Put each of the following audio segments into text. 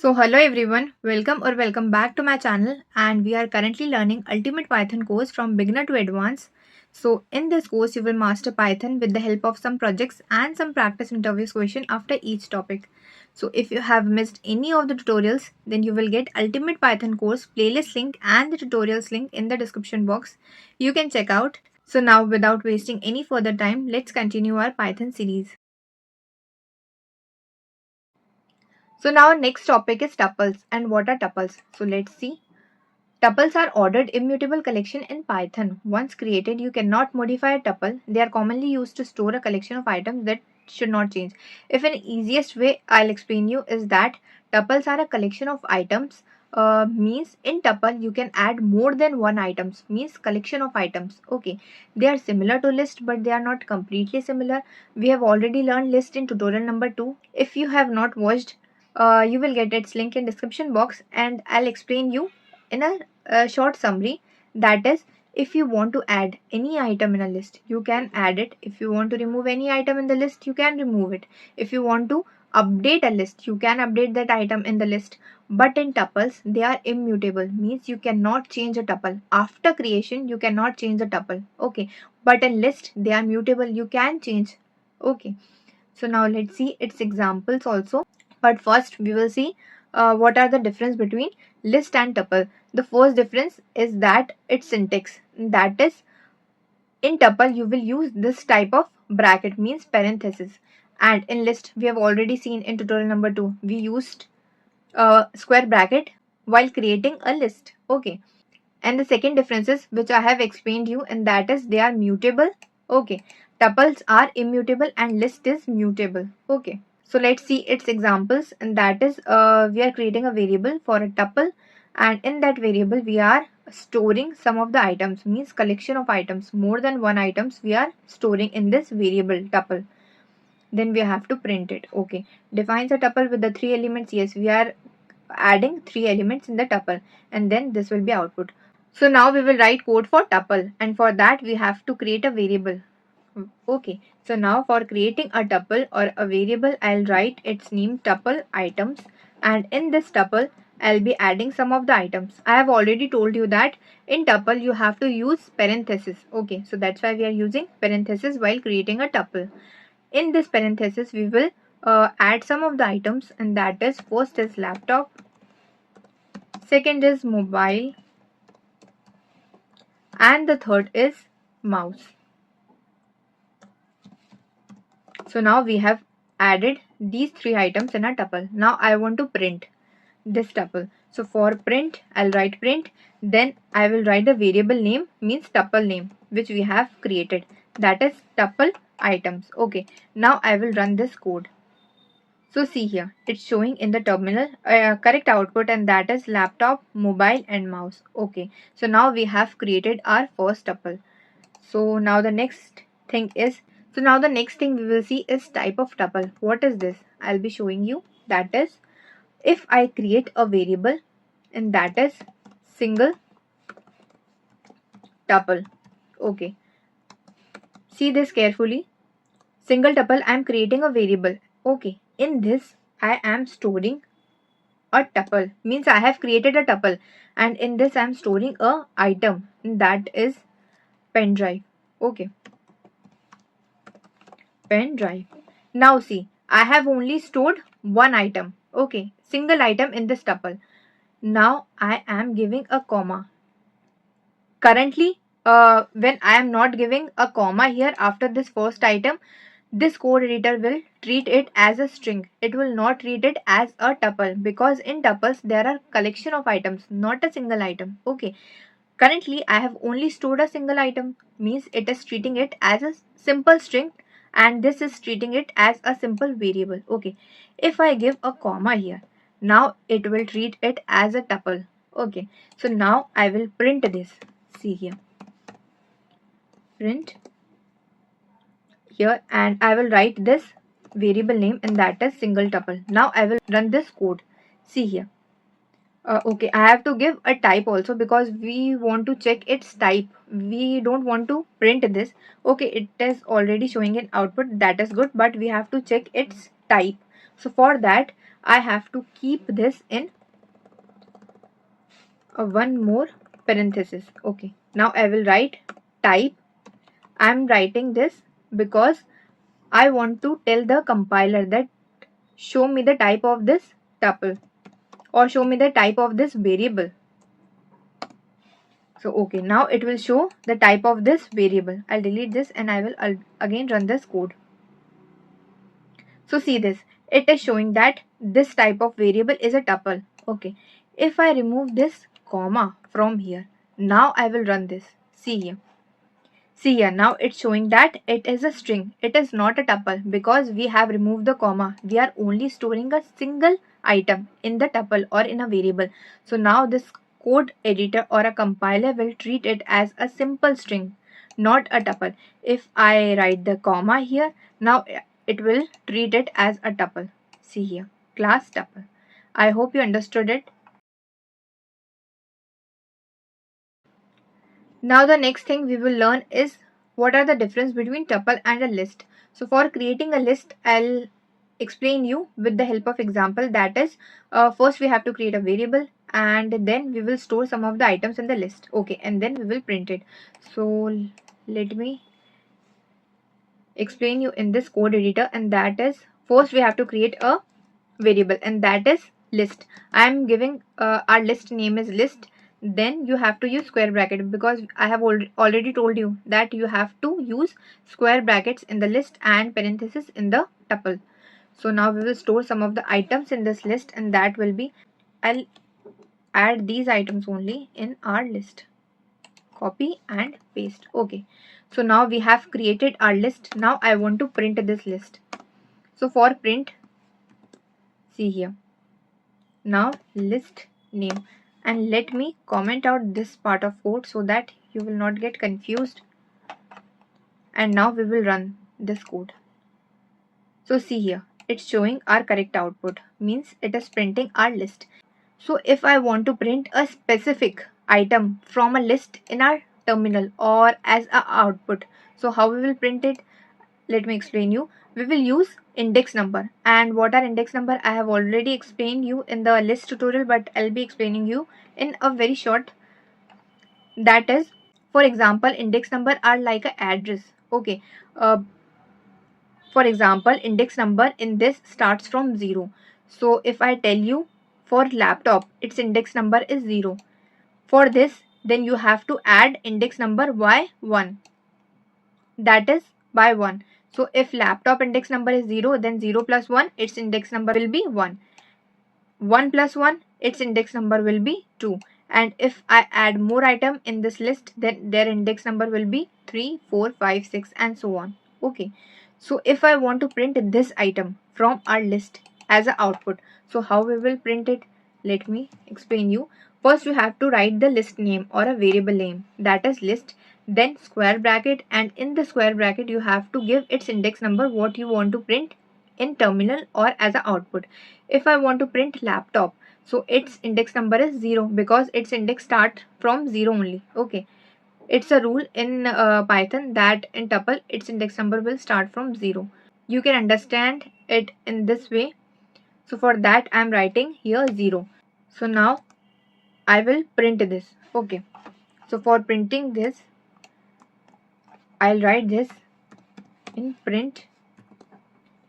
So hello everyone, welcome back to my channel, and we are currently learning Ultimate Python course from beginner to advanced. So in this course you will master Python with the help of some projects and some practice interviews question after each topic. So if you have missed any of the tutorials, then you will get Ultimate Python course playlist link and the tutorials link in the description box. You can check out. So now without wasting any further time, let's continue our Python series. So now next topic is tuples, and what are tuples? So let's see. Tuples are ordered immutable collection in Python. Once created, you cannot modify a tuple. They are commonly used to store a collection of items that should not change. If an easiest way I'll explain you is that tuples are a collection of items. Means in tuple you can add more than one items. Means collection of items. Okay, they are similar to list, but they are not completely similar. We have already learned list in tutorial number 2. If you have not watched, you will get its link in description box, and I'll explain you in a short summary. That is, if you want to add any item in a list, you can add it. If you want to remove any item in the list, you can remove it. If you want to update a list, you can update that item in the list. But in tuples, they are immutable, means you cannot change a tuple after creation. You cannot change the tuple. Okay, but in list they are mutable, you can change. Okay, so now let's see its examples also. But first we will see what are the difference between list and tuple. The first difference is that its syntax. That is, in tuple you will use this type of bracket, means parenthesis, and in list we have already seen in tutorial number 2 we used square bracket while creating a list. Okay, and the second difference is, which I have explained you, and that is they are mutable. Okay, tuples are immutable and list is mutable. Okay, so let's see its examples, and that is we are creating a variable for a tuple, and in that variable we are storing some of the items, means collection of items, more than one items we are storing in this variable tuple. Then we have to print it. Okay, defines a tuple with the three elements. Yes, we are adding three elements in the tuple, and then this will be output. So now we will write code for tuple, and for that we have to create a variable. Okay, so now for creating a tuple or a variable, I'll write its name tuple items, and in this tuple I'll be adding some of the items. I have already told you that in tuple you have to use parenthesis. Okay, so that's why we are using parenthesis while creating a tuple. In this parenthesis we will add some of the items, and that is, first is laptop, second is mobile, and the third is mouse. So now we have added these three items in a tuple. Now I want to print this tuple. So for print, I'll write print. Then I will write the variable name, means tuple name, which we have created. That is tuple items. Okay. Now I will run this code. So see here, it's showing in the terminal correct output, and that is laptop, mobile, and mouse. Okay. So now we have created our first tuple. So now the next thing is, we will see is type of tuple. What is this? I'll be showing you. That is, if I create a variable, and that is single tuple. Okay, see this carefully. Single tuple, I am creating a variable. Okay, in this I am storing a tuple, means I have created a tuple, and in this I am storing a item, that is pen drive. Okay, pen drive. Now see, I have only stored one item. Okay, single item in this tuple. Now I am giving a comma. Currently, when I am not giving a comma here after this first item, this code editor will treat it as a string. It will not treat it as a tuple, because in tuples there are collection of items, not a single item. Okay, currently I have only stored a single item, means it is treating it as a simple string, and this is treating it as a simple variable. Okay, if I give a comma here, now it will treat it as a tuple. Okay, so now I will print this. See here, print here, and I will write this variable name, and that is single tuple. Now I will run this code. See here. Okay, I have to give a type also, because we want to check its type. We don't want to print this. Okay, it is already showing an output, that is good, but we have to check its type. So for that, I have to keep this in one more parenthesis. Okay, now I will write type. I'm writing this because I want to tell the compiler that show me the type of this tuple or show me the type of this variable. So okay, now it will show the type of this variable. I'll delete this and I will again run this code. So see this, it is showing that this type of variable is a tuple. Okay, if I remove this comma from here, now I will run this. See here. See here, now it's showing that it is a string. It is not a tuple because we have removed the comma. We are only storing a single item in the tuple or in a variable. So now this code editor or a compiler will treat it as a simple string, not a tuple. If I write the comma here, now it will treat it as a tuple. See here, class tuple. I hope you understood it. Now the next thing we will learn is what are the difference between tuple and a list. So for creating a list, I'll explain you with the help of example. That is, first we have to create a variable and then we will store some of the items in the list. Okay, and then we will print it. So let me explain you in this code editor, and that is, first we have to create a variable and that is list. I am giving our list name is list. Then you have to use square bracket because I have already told you that you have to use square brackets in the list and parenthesis in the tuple. So now we will store some of the items in this list, and that will be, I'll add these items only in our list. Copy and paste. Okay, so now we have created our list. Now I want to print this list. So for print, see here, now list name, and let me comment out this part of code so that you will not get confused. And now we will run this code. So see here, it's showing our correct output, means it is printing our list. So if I want to print a specific item from a list in our terminal or as a output, so how we will print it? Let me explain you. We will use index number, and what are index number I have already explained you in the list tutorial, but I'll be explaining you in a very short. That is, for example, index number are like a address. Okay, for example, index number in this starts from 0. So if I tell you for laptop its index number is 0, for this then you have to add index number by 1, that is by 1. So if laptop index number is 0, then 0 plus 1 its index number will be 1. 1 plus 1 its index number will be 2, and if I add more item in this list, then their index number will be 3, 4, 5, 6 and so on. Okay, so if I want to print this item from our list as an output, so how we will print it? Let me explain you. First we have to write the list name or a variable name, that is list, then square bracket, and in the square bracket you have to give its index number what you want to print in terminal or as an output. If I want to print laptop, so its index number is 0 because its index start from 0 only. Okay, it's a rule in Python that in tuple its index number will start from 0. You can understand it in this way. So for that I am writing here 0. So now I will print this. Okay, so for printing this I'll write this in print,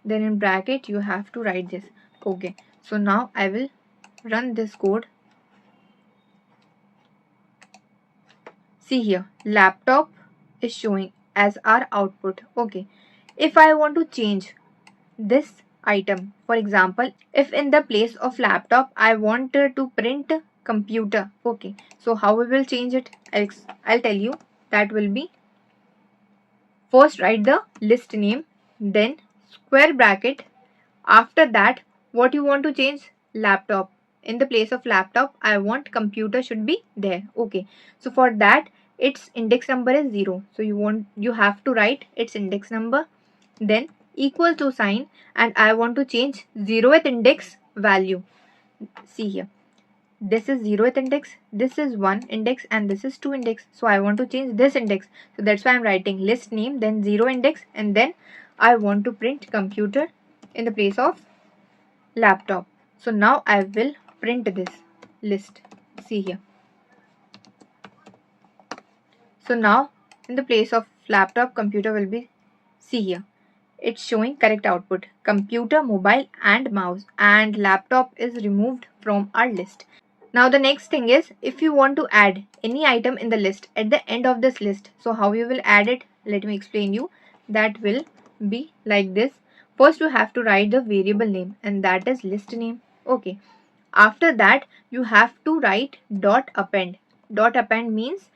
then in bracket you have to write this. Okay, so now I will run this code. See here, laptop is showing as our output. Okay, if I want to change this item, for example, if in the place of laptop I want to print computer. Okay, so how we will change it? I'll tell you. That will be, first write the list name, then square bracket. After that, what you want to change? Laptop. In the place of laptop, I want computer should be there. Okay, so for that its index number is 0, so you have to write its index number, then equal to sign, and I want to change 0th index value. See here, this is 0th index, this is 1 index, and this is 2 index. So I want to change this index, so that's why I'm writing list name, then 0 index, and then I want to print computer in the place of laptop. So now I will print this list. See here. So now in the place of laptop, computer will be, see here. It's showing correct output. Computer, mobile and mouse, and laptop is removed from our list. Now the next thing is, if you want to add any item in the list at the end of this list, so how you will add it? Let me explain you. That will be like this. First you have to write the variable name, and that is list name. Okay. After that you have to write dot append. Dot append means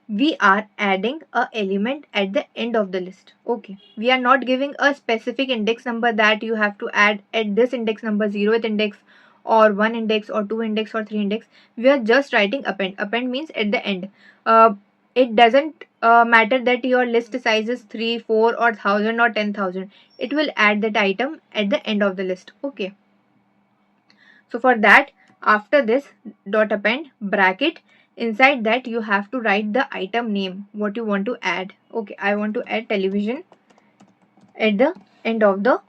we are adding a element at the end of the list. Okay, we are not giving a specific index number that you have to add at this index number, 0th index or 1 index or 2 index or 3 index. We are just writing append. Append means at the end. It doesn't matter that your list size is 3, 4 or 1000 or 10,000. It will add that item at the end of the list. Okay, so for that, after this dot append bracket, inside that you have to write the item name, what you want to add. Okay, I want to add television at the end of the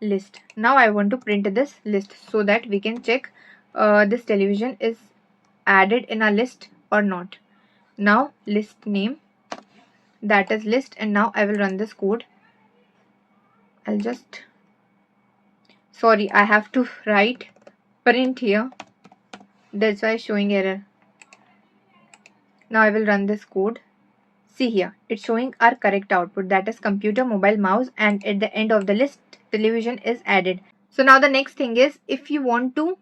list. Now I want to print this list so that we can check this television is added in our list or not. Now list name, that is list, and now I will run this code. I'll just, sorry, I have to write print here, that's why showing error. Now I will run this code. See here, it's showing our correct output, that is computer, mobile, mouse, and at the end of the list, television is added. So now the next thing is, if you want to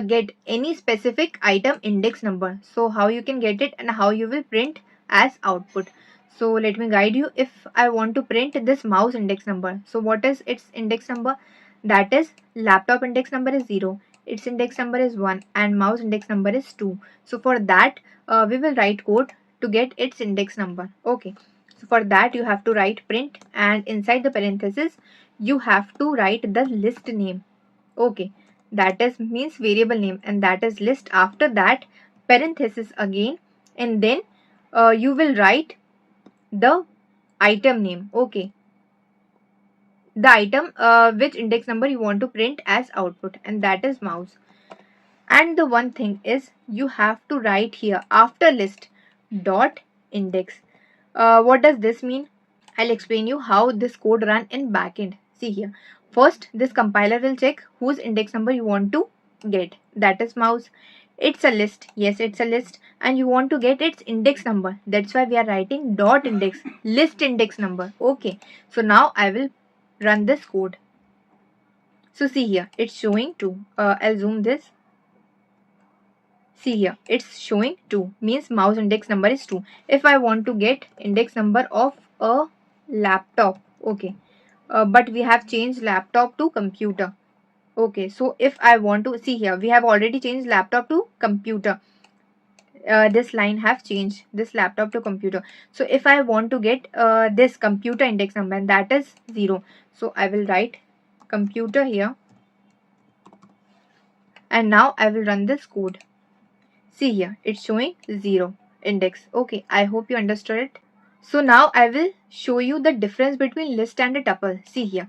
get any specific item index number, so how you can get it and how you will print as output. So let me guide you. If I want to print this mouse index number, so what is its index number? That is laptop index number is 0, its index number is 1, and mouse index number is 2. So for that we will write code to get its index number. Okay, so for that you have to write print, and inside the parenthesis you have to write the list name. Okay, that is means variable name, and that is list. After that parenthesis again, and then you will write the item name. Okay, the item which index number you want to print as output, and that is mouse. And the one thing is, you have to write here after list dot index. What does this mean? I'll explain you how this code run in backend. See here. First, this compiler will check whose index number you want to get. That is mouse. It's a list. Yes, it's a list. And you want to get its index number. That's why we are writing dot index. List index number. Okay. So now I will run this code. So see here. It's showing 2. I'll zoom this. See here, it's showing 2, means mouse index number is 2. If I want to get index number of a laptop, okay, but we have changed laptop to computer. Okay, so if I want to, see here, we have already changed laptop to computer. This line have changed this laptop to computer. So if I want to get this computer index number, and that is 0, so I will write computer here, and now I will run this code. See here, it's showing 0 index. Okay, I hope you understood it. So now I will show you the difference between list and a tuple. See here,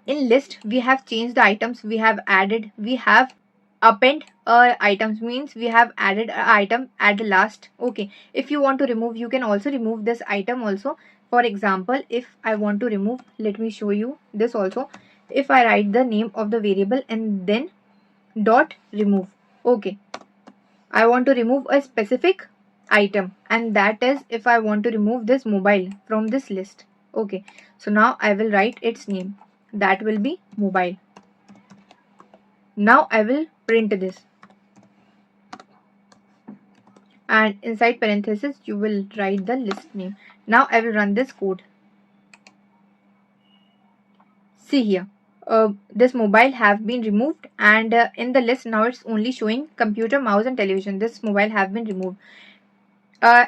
in list we have changed the items, we have added, we have append items, means we have added an item at the last. Okay, if you want to remove, you can also remove this item also. For example, if I want to remove, let me show you this also. If I write the name of the variable and then dot remove, okay, I want to remove a specific item, and that is if I want to remove this mobile from this list. Okay, so now I will write its name, that will be mobile. Now I will print this, and inside parenthesis you will write the list name. Now I will run this code. See here, this mobile have been removed, and in the list now it's only showing computer, mouse and television. This mobile have been removed.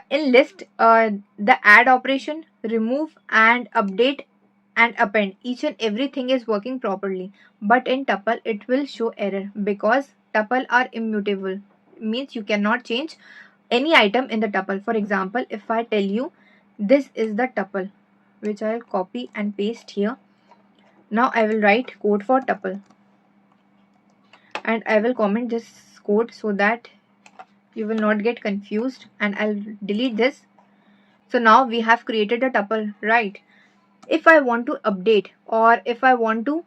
In list, the add operation, remove and update and append, each and everything is working properly. But in tuple it will show error, because tuple are immutable, means you cannot change any item in the tuple. For example, if I tell you this is the tuple, which I'll copy and paste here. Now I will write code for tuple. and I will comment this code so that you will not get confused, and I'll delete this. So now we have created a tuple, right? If I want to update or if I want to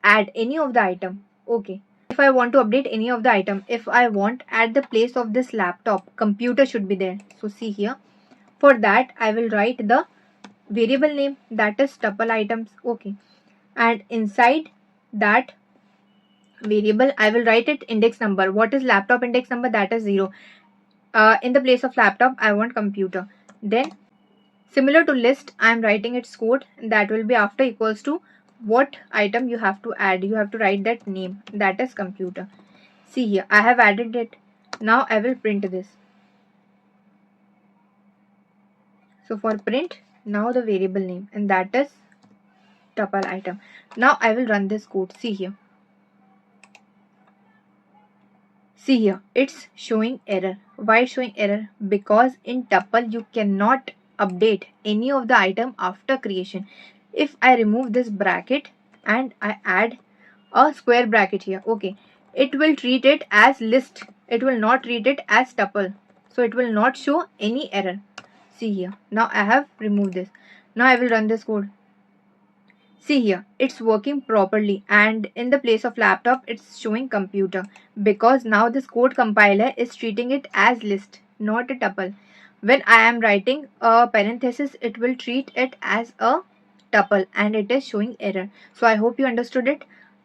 add any of the item, okay. If I want to update any of the item, if I want at the place of this laptop, computer should be there. So see here, for that I will write the variable name, that is tuple items, okay. And inside that variable I will write it index number. What is laptop index number? That is 0. In the place of laptop I want computer. Then similar to list, I am writing its code, that will be after equals to what item you have to add. You have to write that name, that is computer. See here, I have added it. Now I will print this. So for print, now the variable name, and that is tuple item. Now I will run this code. See here. See here, it's showing error. Why it's showing error? Because in tuple you cannot update any of the item after creation. If I remove this bracket and I add a square bracket here, okay, it will treat it as list. It will not treat it as tuple. So it will not show any error. See here. Now I have removed this. Now I will run this code. See here, it's working properly, and in the place of laptop it's showing computer, because now this code compiler is treating it as list, not a tuple. When I am writing a parenthesis, it will treat it as a tuple and it is showing error. So I hope you understood it.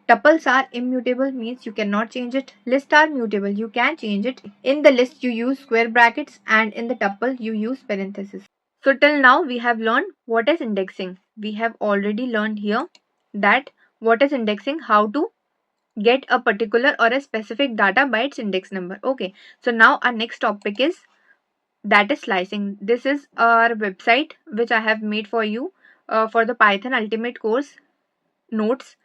Tuples are immutable, means you cannot change it. Lists are mutable, you can change it. In the list you use square brackets and in the tuple you use parenthesis. So till now we have learned what is indexing. We have already learned here that what is indexing, how to get a particular or a specific data by its index number. Okay, so now our next topic is, that is slicing. This is our website which I have made for you for the Python Ultimate course notes.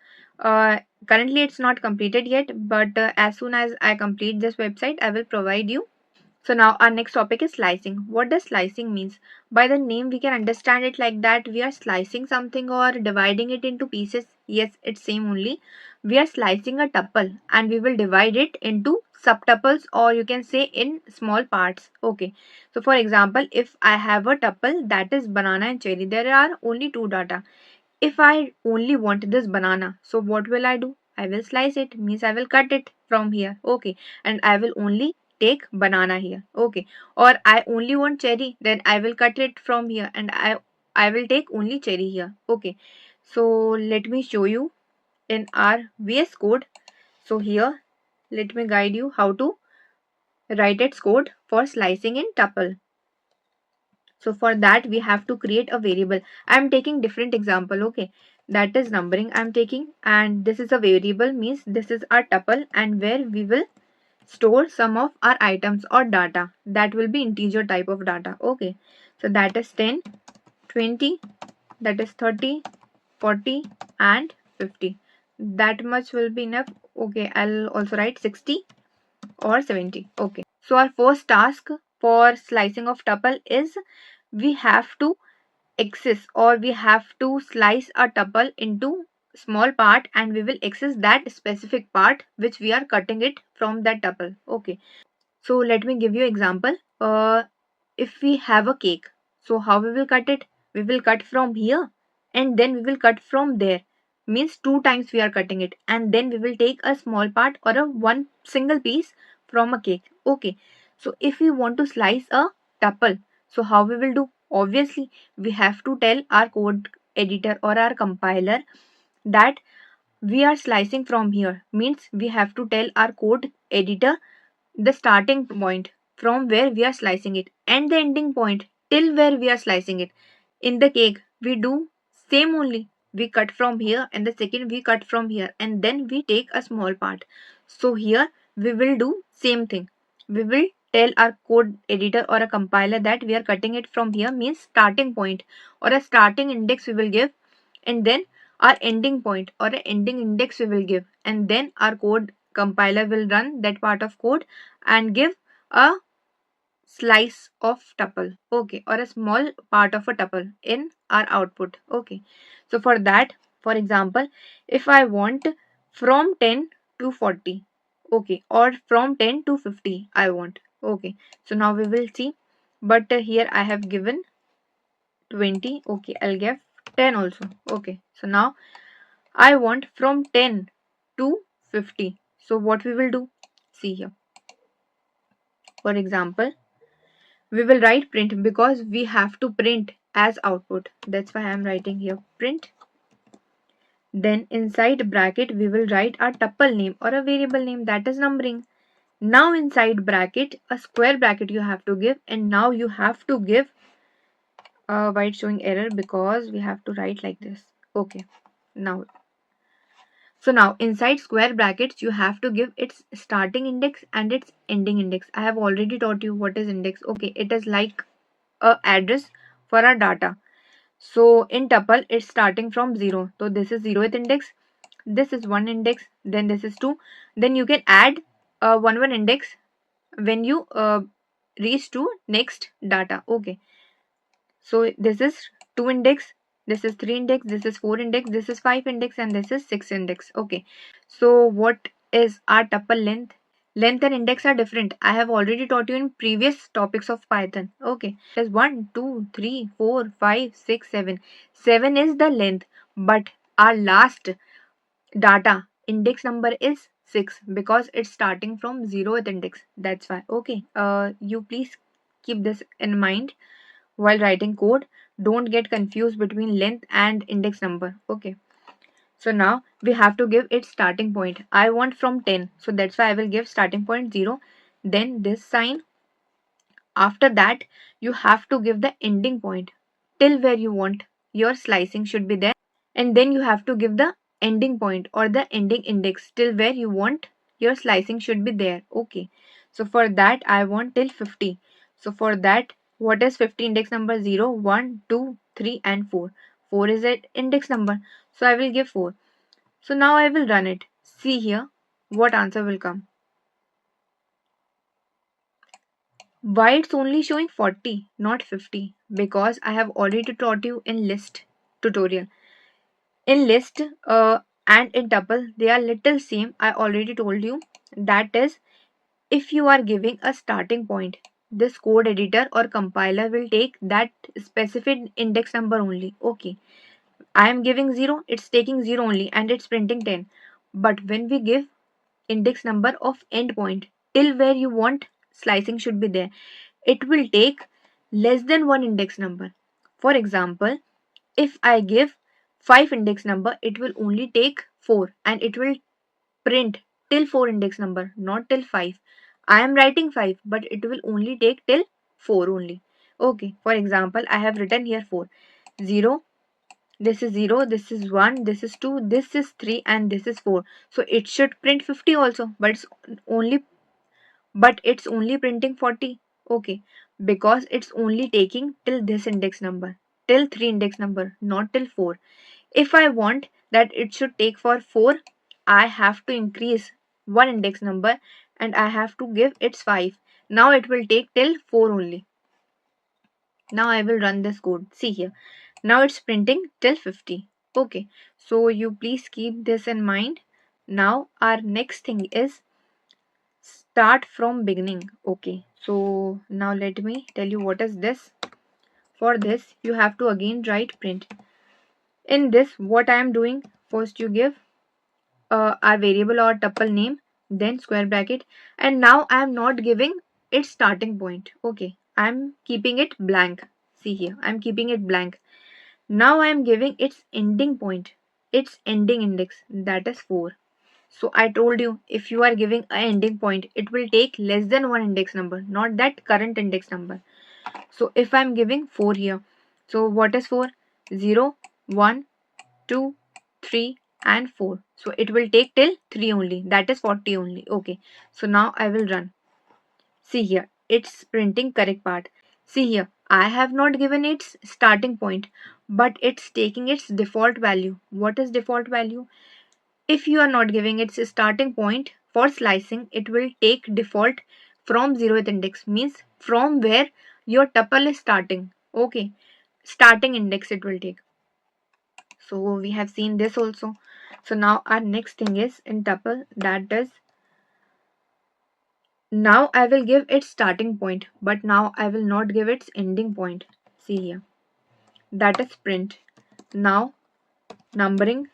Currently it's not completed yet, but as soon as I complete this website I will provide you. So now our next topic is slicing. What does slicing means? By the name we can understand it like that we are slicing something or dividing it into pieces. Yes, it's same only. We are slicing a tuple and we will divide it into subtuples, or you can say in small parts. Okay. So for example, if I have a tuple that is banana and cherry, there are only two data. If I only want this banana, so what will I do? I will slice it, means I will cut it from here. Okay, and I will only take banana here. Okay, or I only want cherry, then I will cut it from here and I will take only cherry here. Okay, so let me show you in our VS code. So here, let me guide you how to write its code for slicing in tuple. So for that we have to create a variable. I'm taking different example, okay. That is numbering I'm taking, and this is a variable, means this is our tuple and where we will store some of our items or data. That will be integer type of data, okay. So that is 10, 20, that is 30, 40 and 50. That much will be enough. Okay, I'll also write 60 or 70. Okay. So our first task for slicing of tuple is we have to access, or we have to slice a tuple into small part, and we will access that specific part which we are cutting it from that tuple. Okay, so let me give you example. If we have a cake, so how we will cut it? We will cut from here and then we will cut from there, means two times we are cutting it, and then we will take a small part or a one single piece from a cake. Okay, so if we want to slice a tuple, so how we will do? Obviously we have to tell our code editor or our compiler that we are slicing from here, means we have to tell our code editor the starting point from where we are slicing it and the ending point till where we are slicing it. In the cake we do same only, we cut from here and the second we cut from here and then we take a small part. So here we will do same thing. We will tell our code editor or a compiler that we are cutting it from here, means starting point or a starting index we will give, and then our ending point or an ending index we will give, and then our code compiler will run that part of code and give a slice of tuple, okay, or a small part of a tuple in our output. Okay, so for that, for example, if I want from 10 to 40, Okay, or from 10 to 50 I want. Okay, so now we will see. But here I have given 20. Okay, I'll give 10 also. Okay, so now I want from 10 to 50. So what we will do? See here. For example, we will write print because we have to print as output. That's why I am writing here print. Then inside bracket we will write a tuple name or a variable name, that is numbering. Now inside bracket, a square bracket you have to give, and now you have to give why it's showing error, because we have to write like this. Okay, now so now inside square brackets you have to give its starting index and its ending index. I have already taught you what is index. Okay, it is like a address for our data. So in tuple it's starting from 0. So this is 0th index, this is 1 index, then this is 2. Then you can add 1 index when you reach to next data. Okay, so this is 2 index, this is 3 index, this is 4 index, this is 5 index, and this is 6 index. Okay, so what is our tuple length? Length and index are different. I have already taught you in previous topics of Python. Okay, there's 1 2 3 4 5 6 7. 7 is the length, but our last data index number is 6 because it's starting from 0th index. That's why. Okay, you please keep this in mind while writing code. Don't get confused between length and index number. Okay, so now we have to give its starting point. I want from 10, so that's why I will give starting point 0, then this sign. After that you have to give the ending point till where you want your slicing should be there, and then you have to give the ending point or the ending index till where you want your slicing should be there. Okay, so for that I want till 50. So for that, what is 50 index number? 0 1 2 3 and 4. 4 is an index number, so I will give 4. So now I will run it. See here what answer will come. Why it's only showing 40 not 50? Because I have already taught you in list tutorial. In list and in tuple they are little same. I already told you. That is, if you are giving a starting point, this code editor or compiler will take that specific index number only. Okay, I am giving 0, it's taking 0 only and it's printing 10. But when we give index number of endpoint till where you want slicing should be there, it will take less than one index number. For example, if I give 5 index number, it will only take 4 and it will print till 4 index number, not till 5. I am writing 5, but it will only take till 4 only. Okay, for example, I have written here 4. 0, this is 0, this is 1, this is 2, this is 3, and this is 4. So it should print 50 also, only it's only printing 40. Okay, because it's only taking till this index number, till 3 index number, not till 4. If I want that it should take for 4, I have to increase one index number and I have to give its 5. Now it will take till 4 only. Now I will run this code. See here. Now it's printing till 50. Okay, so you please keep this in mind. Now our next thing is start from beginning. Okay, so now let me tell you what is this. For this you have to again write print. In this, what I am doing, first you give our variable or tuple name, then square bracket, and now I am not giving its starting point. Okay, I am keeping it blank. See here, I am keeping it blank. Now I am giving its ending point, its ending index, that is 4. So I told you, if you are giving an ending point, it will take less than one index number, not that current index number. So if I am giving 4 here, so what is 4? 0 1 2 3 and 4. So it will take till 3 only, that is 40 only. Okay, so now I will run. See here, it's printing correct part. See here, I have not given its starting point, but it's taking its default value. What is default value? If you are not giving its starting point for slicing, it will take default from 0th index, means from where your tuple is starting. Okay, starting index it will take. So we have seen this also. So now our next thing is in tuple, that is Now I will give its starting point, but now I will not give its ending point. See here. That is print. Now numbering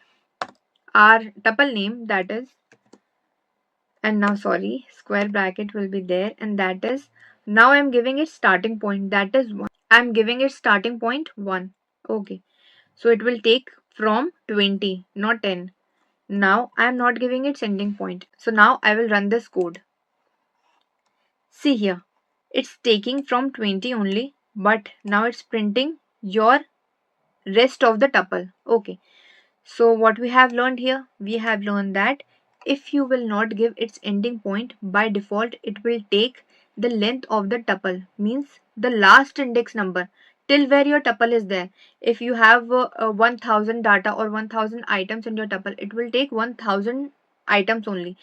our tuple name, that is, and now sorry, square bracket will be there, and that is, now I'm giving it starting point, that is 1. I'm giving it starting point 1. Okay. So it will take from 20, not 10. Now I am not giving its ending point. So now I will run this code. See here. It's taking from 20 only, but now it's printing your rest of the tuple. Okay. So what we have learned here? We have learned that if you will not give its ending point, by default it will take the length of the tuple, means the last index number till where your tuple is there. If you have 1000 data or 1000 items in your tuple, it will take 1000 items only.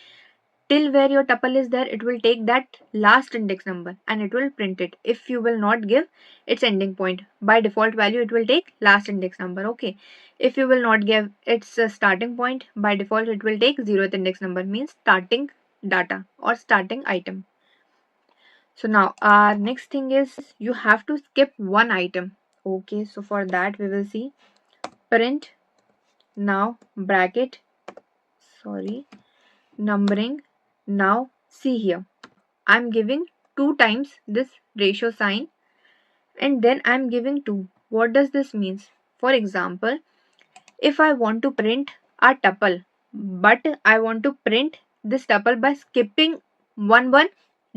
Till where your tuple is there, it will take that last index number and it will print it. If you will not give its ending point, by default value it will take last index number. Okay. If you will not give its starting point, by default it will take 0th index number, means starting data or starting item. So now our next thing is you have to skip one item. Okay, so for that we will see print now bracket, sorry, numbering. Now see here, I'm giving 2 times this ratio sign and then I'm giving 2. What does this mean? For example, if I want to print a tuple, but I want to print this tuple by skipping one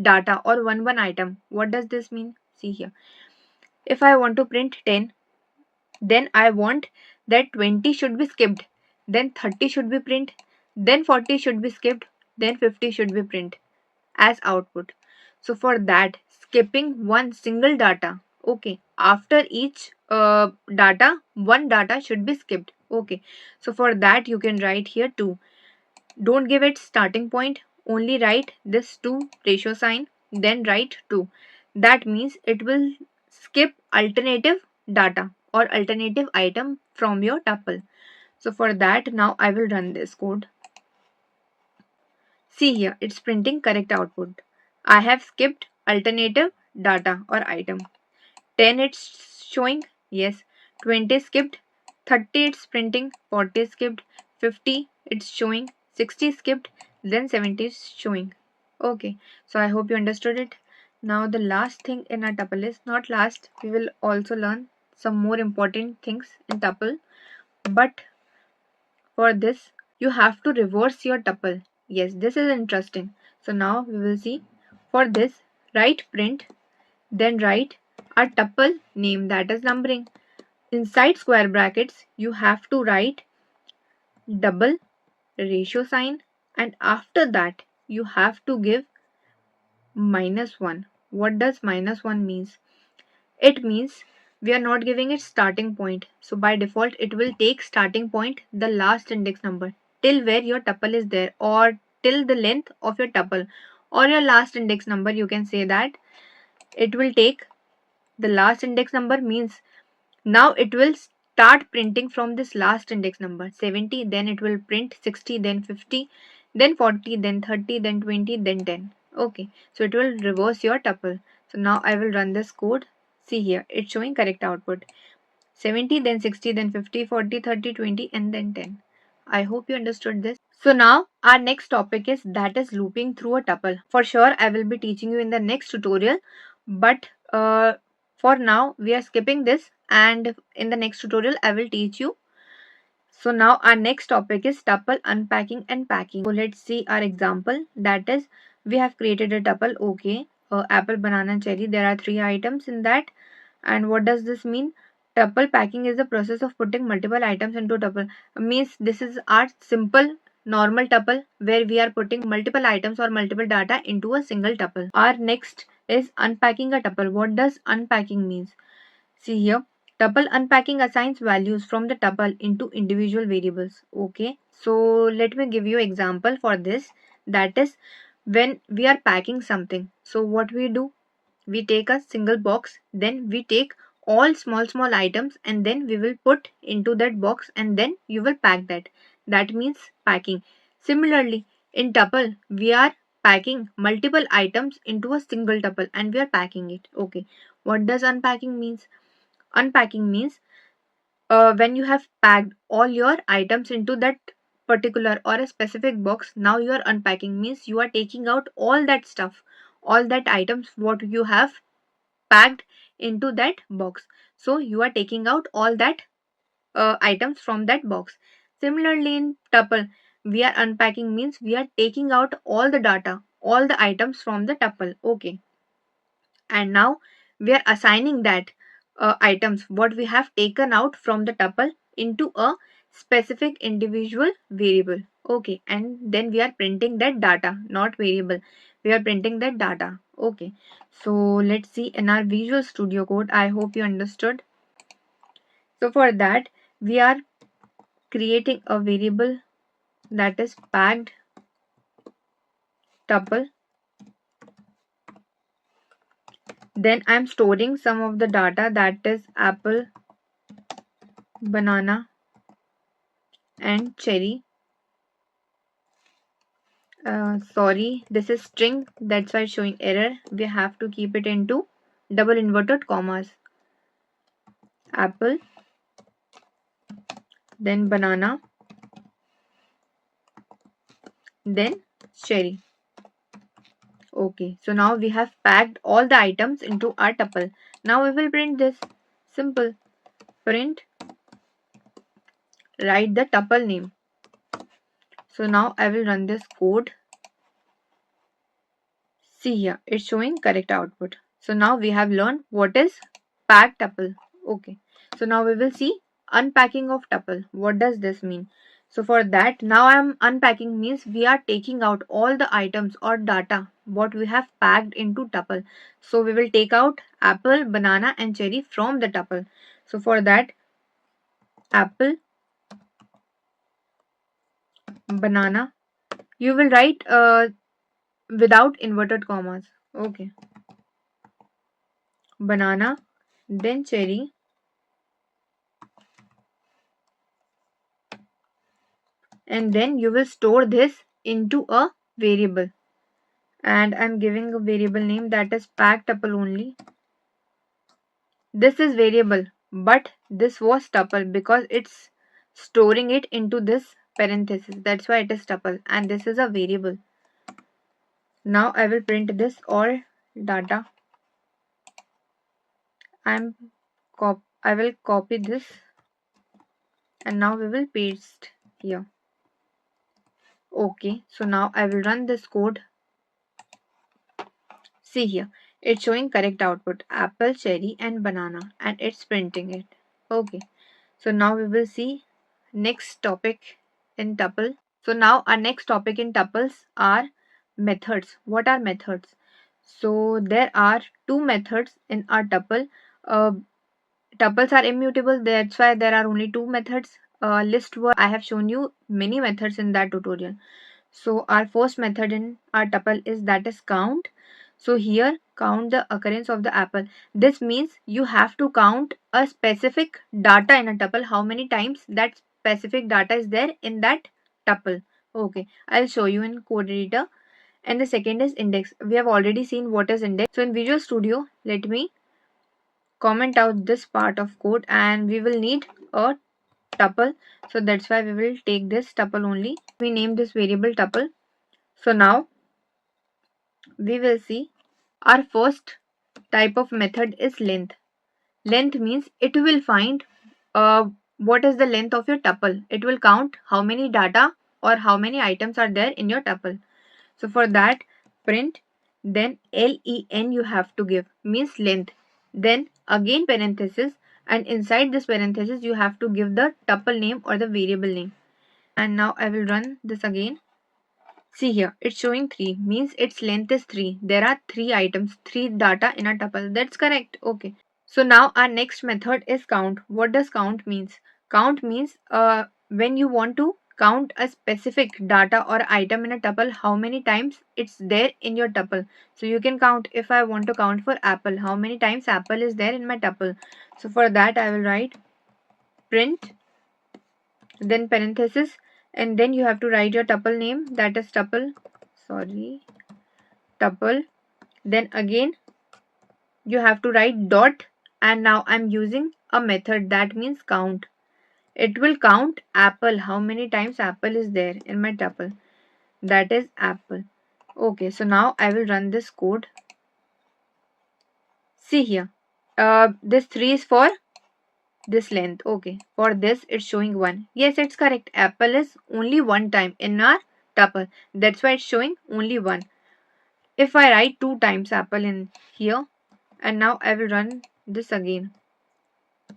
data or one item. What does this mean? See here. If I want to print 10, then I want that 20 should be skipped, then 30 should be print, then 40 should be skipped, then 50 should be print as output. So for that, skipping one single data, okay, after each data, one data should be skipped. Okay, so for that you can write here 2. Don't give it starting point, only write this 2 ratio sign, then write 2. That means it will skip alternative data or alternative item from your tuple. So for that, now I will run this code. See here, it's printing correct output. I have skipped alternative data or item. 10 it's showing, yes. 20 skipped, 30 it's printing, 40 skipped, 50 it's showing, 60 skipped, then 70 is showing. Okay, so I hope you understood it. Now the last thing in our tuple is not last, we will also learn some more important things in tuple, but for this, you have to reverse your tuple. Yes, this is interesting. So now we will see. For this, write print, then write a tuple name, that is numbering. Inside square brackets, you have to write double ratio sign, and after that you have to give -1. What does -1 means? It means we are not giving it starting point. So by default, it will take starting point the last index number till where your tuple is there, or till the length of your tuple or your last index number. You can say that it will take the last index number, means now it will start printing from this last index number 70, then it will print 60, then 50, then 40, then 30, then 20, then 10. Okay, so it will reverse your tuple. So now I will run this code. See here, it's showing correct output. 70, then 60, then 50, 40, 30, 20, and then 10. I hope you understood this. So now our next topic is, that is, looping through a tuple. For sure, I will be teaching you in the next tutorial, but for now we are skipping this, and in the next tutorial I will teach you. So now our next topic is tuple unpacking and packing. So let's see our example. That is, we have created a tuple. Okay, apple, banana, cherry. There are 3 items in that. And what does this mean? Tuple packing is the process of putting multiple items into tuple. Means this is our simple normal tuple where we are putting multiple items or multiple data into a single tuple. Our next is unpacking a tuple. What does unpacking means? See here, tuple unpacking assigns values from the tuple into individual variables. Okay, so let me give you example for this. That is, when we are packing something, so what we do, we take a single box, then we take all small items and then we will put into that box and then you will pack that. That means packing. Similarly, in tuple we are packing multiple items into a single tuple and we are packing it. Okay, what does unpacking means? Unpacking means when you have packed all your items into that particular or a specific box, now you are unpacking means you are taking out all that stuff, all that items what you have packed into that box. So you are taking out all that items from that box. Similarly, in tuple, we are unpacking means we are taking out all the data, all the items from the tuple. Okay, and now we are assigning that items what we have taken out from the tuple into a specific individual variable. Okay, and then we are printing that data, not variable. We are printing that data. Okay, so let's see in our Visual Studio Code. I hope you understood. So for that, we are creating a variable that is packed tuple. Then I'm storing some of the data that is apple, banana, and cherry. Sorry, this is string, that's why it's showing error. We have to keep it into double inverted commas. Apple, then banana, then cherry. Okay, so now we have packed all the items into our tuple. Now we will print this. Simple. Print, write the tuple name. So now I will run this code. See here, it's showing correct output. So now we have learned what is packed tuple. Okay. So now we will see unpacking of tuple. What does this mean? So for that, now I'm unpacking means we are taking out all the items or data what we have packed into tuple. So we will take out apple, banana, and cherry from the tuple. So for that, apple, banana, you will write without inverted commas. Okay. Banana, then cherry, and then you will store this into a variable, and I'm giving a variable name that is pack tuple only. This is variable, but this was tuple because it's storing it into this parenthesis, that's why it is tuple, and this is a variable. Now I will print this all data. I will copy this, and now we will paste here. Okay, so now I will run this code. See here, it's showing correct output apple, cherry, and banana, and it's printing it. Okay, so now we will see next topic in tuple. So now our next topic in tuples are methods. What are methods? So there are two methods in our tuple. Uh, Tuples are immutable, that's why there are only two methods. List word, I have shown you many methods in that tutorial. So our first method in our tuple is that is count. So here count the occurrence of the apple. This means you have to count a specific data in a tuple, how many times that specific data is there in that tuple. Okay, I'll show you in code editor. And the second is index. We have already seen what is index. So in Visual Studio, let me comment out this part of code, and we will need a tuple. So that's why we will take this tuple only. We name this variable tuple. So now we will see our first type of method is length. Length means it will find what is the length of your tuple. It will count how many data or how many items are there in your tuple. So for that, print, then len you have to give, means length. Then again parenthesis, and inside this parenthesis you have to give the tuple name or the variable name. And now I will run this again. See here, it's showing 3, means its length is 3. There are 3 items, 3 data in a tuple. That's correct. Okay. So now our next method is count. What does count means? Count means when you want to count a specific data or item in a tuple, how many times it's there in your tuple. So you can count, if I want to count for apple, how many times apple is there in my tuple. So for that I will write print, then parenthesis, and then you have to write your tuple name, that is tuple, sorry, tuple, then again you have to write dot, and now I'm using a method that means count. It will count apple, how many times apple is there in my tuple, that is apple. Okay, so now I will run this code. See here, this 3 is for this length. Okay, for this it's showing 1. Yes, it's correct, apple is only one time in our tuple, that's why it's showing only 1. If I write 2 times apple in here, and now I will run this again.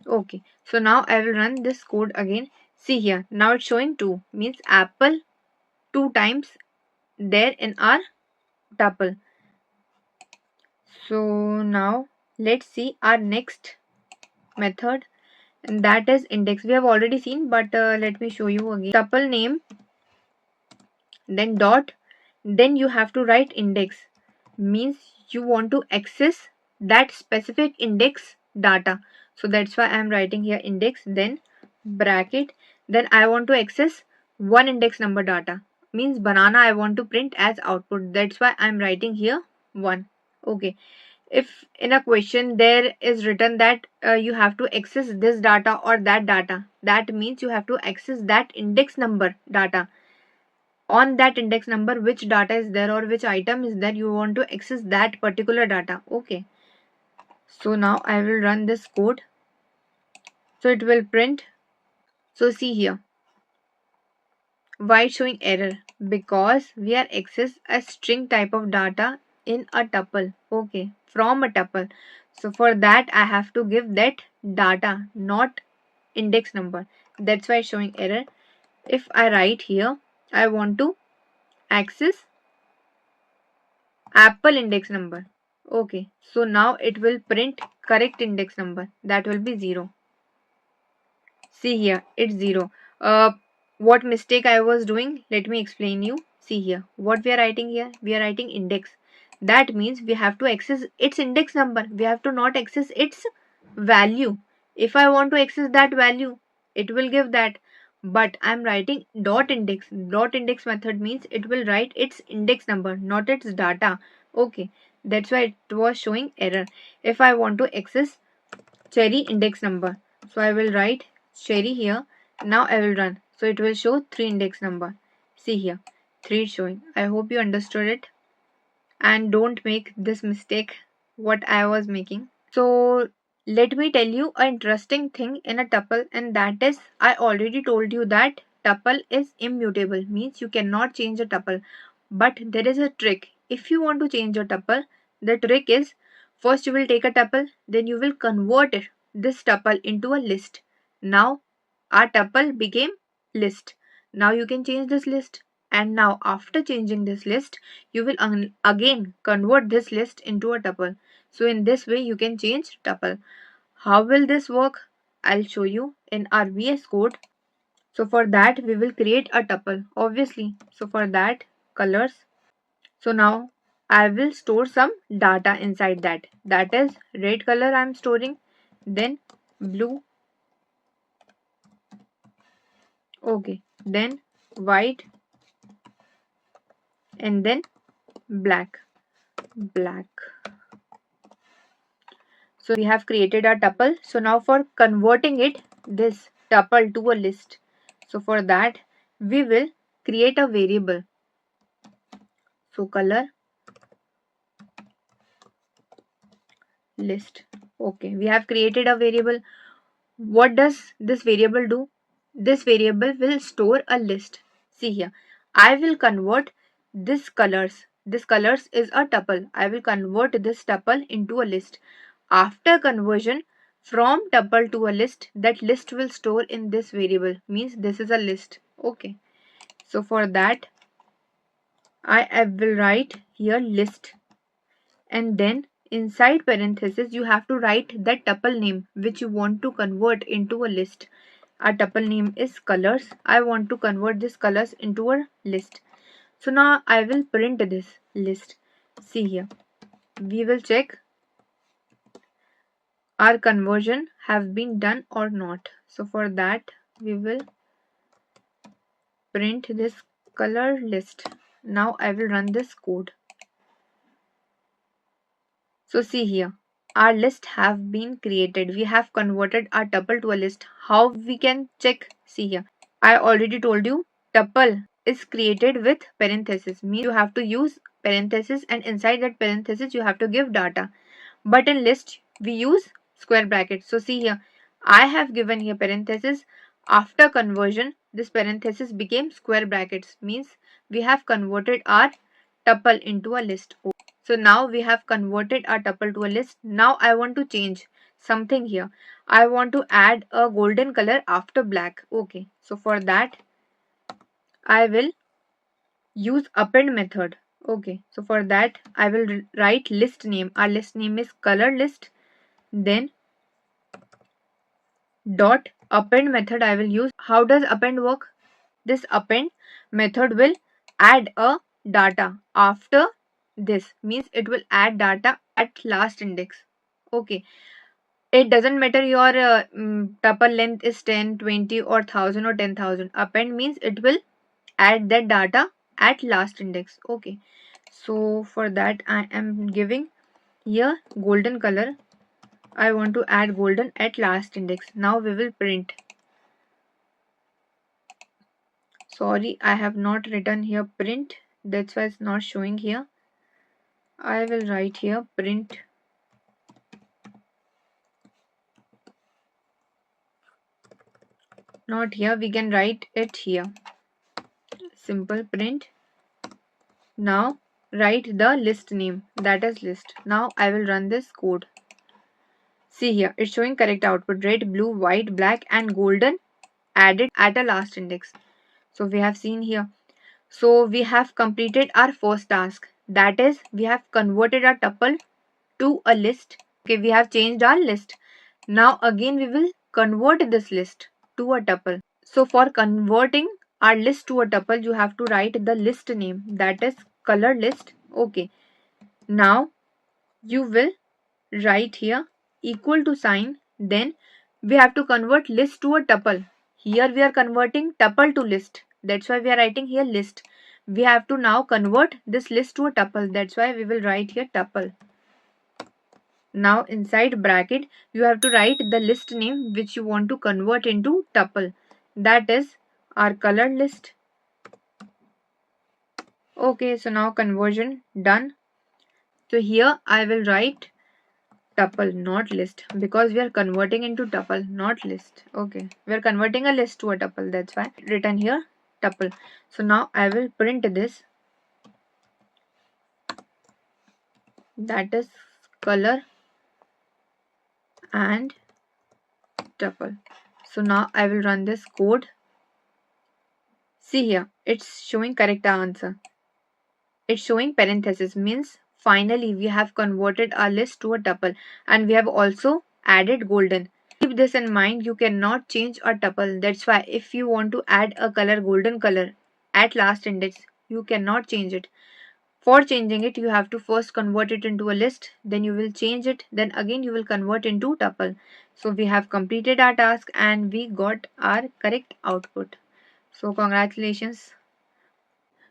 Okay, so now I will run this code again. See here, now it's showing 2, means apple 2 times there in our tuple. So now let's see our next method, and that is index. We have already seen, but let me show you again. Tuple name, then dot, then you have to write index, means you want to access that specific index data. So that's why I am writing here index, then bracket, then I want to access one index number data, means banana I want to print as output, that's why I'm writing here 1. Okay, if in a question there is written that you have to access this data or that data, that means you have to access that index number data. On that index number which data is there or which item is there, you want to access that particular data. Okay, so now I will run this code, so it will print. So see here, why it's showing error, because we are access a string type of data in a tuple. Okay, from a tuple, so for that I have to give that data, not index number, that's why it's showing error. If I write here I want to access apple index number. Okay, so now it will print correct index number, that will be 0. See here, it's 0. What mistake I was doing, let me explain you. See here, what we are writing here, we are writing index, that means we have to access its index number, we have to not access its value. If I want to access that value, it will give that, but I'm writing dot index. Dot index method means it will write its index number, not its data. Okay, that's why it was showing error. If I want to access cherry index number, so I will write cherry here. Now I will run, so it will show 3 index number. See here, 3 is showing. I hope you understood it and don't make this mistake what I was making. So let me tell you an interesting thing in a tuple, and that is I already told you that tuple is immutable, means you cannot change a tuple. But there is a trick. If you want to change a tuple, the trick is first you will take a tuple, then you will convert this tuple into a list. Now our tuple became list. Now you can change this list. And now after changing this list, you will again convert this list into a tuple. So in this way you can change tuple. How will this work? I'll show you in our VS Code. So for that we will create a tuple, obviously. So for that, colors. So now I will store some data inside that. That is red color I'm storing, then blue, okay, then white, and then black. Black. So we have created a tuple. So now for converting this tuple to a list. So for that we will create a variable. So color list. Okay, we have created a variable. What does this variable do? This variable will store a list. See here, I will convert this colors. This colors is a tuple. I will convert this tuple into a list. After conversion from tuple to a list, that list will store in this variable. Means this is a list. Okay. So for that, I will write here list, and then inside parenthesis you have to write that tuple name which you want to convert into a list. Our tuple name is colors. I want to convert this colors into a list. So now I will print this list. See here, we will check our conversion have been done or not. So for that we will print this color list. Now I will run this code. So see here, our list have been created. We have converted our tuple to a list. How we can check? See here, I already told you tuple is created with parenthesis. Means you have to use parenthesis, and inside that parenthesis you have to give data. But in list we use square brackets. So see here, I have given here parenthesis. After conversion, this parenthesis became square brackets. Means we have converted our tuple into a list. So now we have converted our tuple to a list. Now I want to change something here. I want to add a golden color after black. Okay, so for that I will use append method. Okay, so for that I will write list name. Our list name is color list. Then dot append method I will use. How does append work? This append method will add a data after this. Means it will add data at last index. Okay, it doesn't matter your tuple length is 10, 20 or 1000 or 10,000. Append means it will add that data at last index. Okay, so for that I am giving here golden color. I want to add golden at last index. Now we will print. Sorry, I have not written here print. That's why it's not showing here. I will write here print. Not here, we can write it here. Simple print. Now write the list name, that is list. Now I will run this code. See here, it's showing correct output. Red, blue, white, black and golden added at a last index. So we have seen here. So we have completed our first task. That is, we have converted our tuple to a list. Okay, we have changed our list. Now again we will convert this list to a tuple. So for converting our list to a tuple, you have to write the list name, that is color list. Okay, now you will write here equal to sign. Then we have to convert list to a tuple. Here we are converting tuple to list. That's why we are writing here list. We have to now convert this list to a tuple. That's why we will write here tuple. Now inside bracket you have to write the list name which you want to convert into tuple. That is our color list. Okay, so now conversion done. So here I will write tuple, not list, because we are converting into tuple, not list. Okay, we are converting a list to a tuple. That's why written here tuple. So now I will print this. That is color and tuple. So now I will run this code. See here, it's showing correct answer. It's showing parenthesis, means finally we have converted our list to a tuple, and we have also added golden. Keep this in mind, you cannot change a tuple. That's why if you want to add a color, golden color at last index, you cannot change it. For changing it, you have to first convert it into a list, then you will change it, then again you will convert into tuple. So we have completed our task and we got our correct output. So congratulations.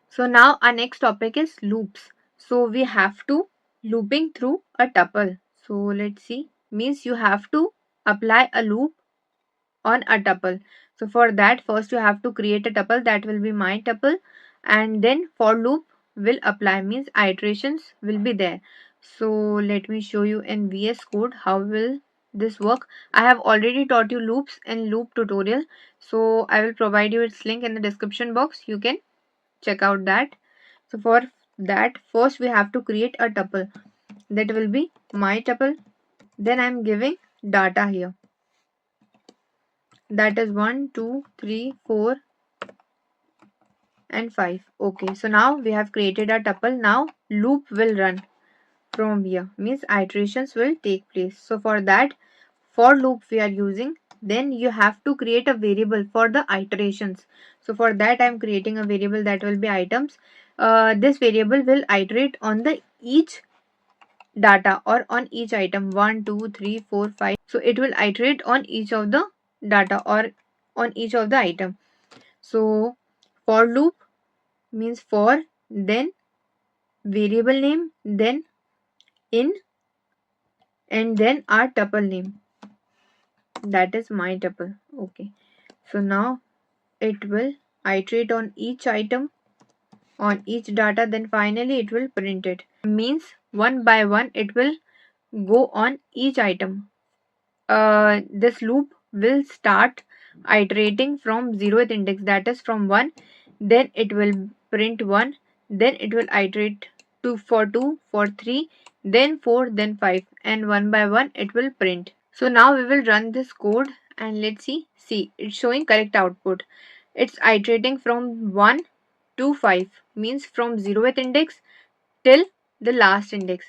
So now our next topic is loops. So we have to looping through a tuple. So let's see. Means you have to apply a loop on a tuple. So for that, first you have to create a tuple, that will be my tuple, and then for loop will apply, means iterations will be there. So let me show you in VS Code how will this work. I have already taught you loops in loop tutorial, so I will provide you its link in the description box. You can check out that. So for that, first we have to create a tuple, that will be my tuple. Then I'm giving data here, that is 1 2 3 4 and 5. Okay, so now we have created a tuple. Now loop will run from here, means iterations will take place. So for that, for loop we are using. Then you have to create a variable for the iterations. So for that I am creating a variable, that will be items. This variable will iterate on the each data or on each item, 1 2 3 4 5. So it will iterate on each of the data or on each of the item. So for loop means for, then variable name, then in, and then our tuple name, that is my tuple. Okay, so now it will iterate on each item, on each data, then finally it will print it. Means one by one it will go on each item. This loop will start iterating from 0th index, that is from 1, then it will print 1, then it will iterate 2 for 2, for 3, then 4, then 5, and one by one it will print. So now we will run this code and let's see it's showing correct output. It's iterating from 1 to 5, means from 0th index till the last index.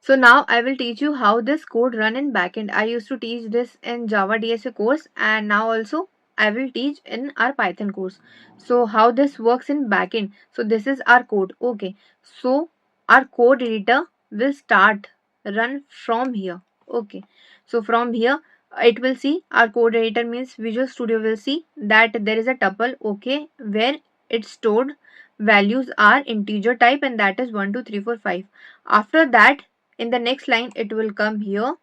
So now I will teach you how this code run in backend. I used to teach this in Java DSA course, and now also I will teach in our Python course. So how this works in backend. So this is our code. Okay. So our code editor will start run from here. Okay. So from here it will see our code editor, means Visual Studio will see that there is a tuple, okay, where it stored values are integer type, and that is 1 2 3 4 5. After that, in the next line it will come here,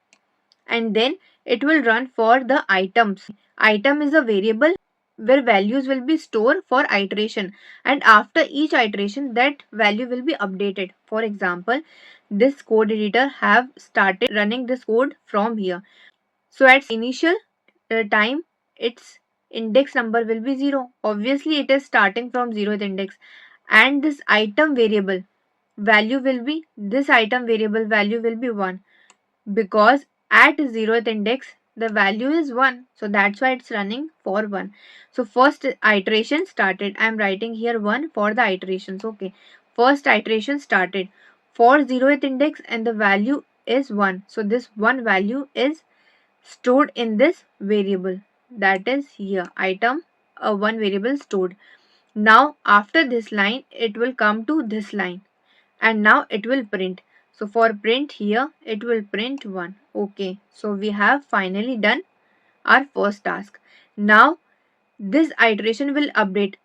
and then it will run for the items. Item is a variable where values will be stored for iteration, and after each iteration that value will be updated. For example, this code editor have started running this code from here. So at initial time its index number will be 0. Obviously it is starting from 0th index, and this item variable value will be, this item variable value will be 1, because at 0th index the value is 1, so that's why it's running for 1. So first iteration started, I'm writing here 1 for the iterations. Okay, first iteration started for 0th index and the value is 1, so this 1 value is stored in this variable, that is here item, a 1 variable stored. Now after this line it will come to this line, and now it will print. So for print here it will print 1. Okay, so we have finally done our first task. Now this iteration will update.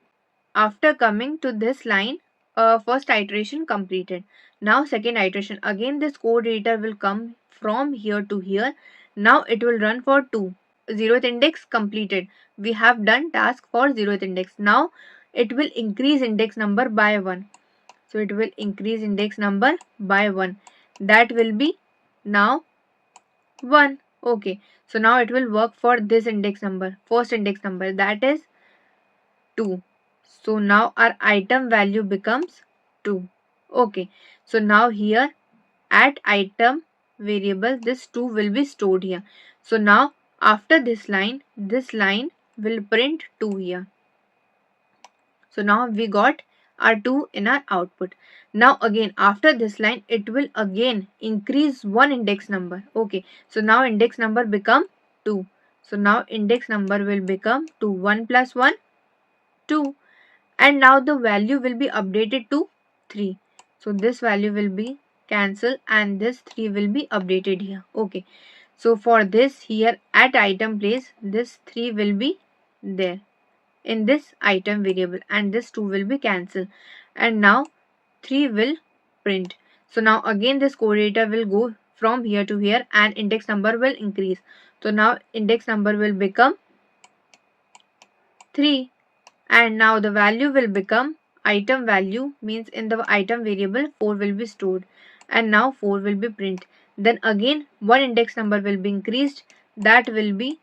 After coming to this line, first iteration completed. Now second iteration, again this code editor will come from here to here. Now it will run for 2. 0th index completed. We have done task for 0th index. Now it will increase index number by 1. So it will increase index number by 1. That will be now 1. Okay, so now it will work for this index number, first index number, that is 2. So now our item value becomes 2. Okay, so now here at item variable this 2 will be stored here. So now after this line will print 2 here. So now we got our 2 in our output. Now again after this line it will again increase one index number. Okay, so now index number become 2. So now index number will become 2. 1 plus 1, 2. And now the value will be updated to 3. So this value will be cancelled and this 3 will be updated here. Okay, so for this here at item place this 3 will be there in this item variable, and this 2 will be cancelled, and now 3 will print. So now again this code editor will go from here to here and index number will increase. So now index number will become 3, and now the value will become item value, means in the item variable 4 will be stored, and now 4 will be print. Then again one index number will be increased, that will be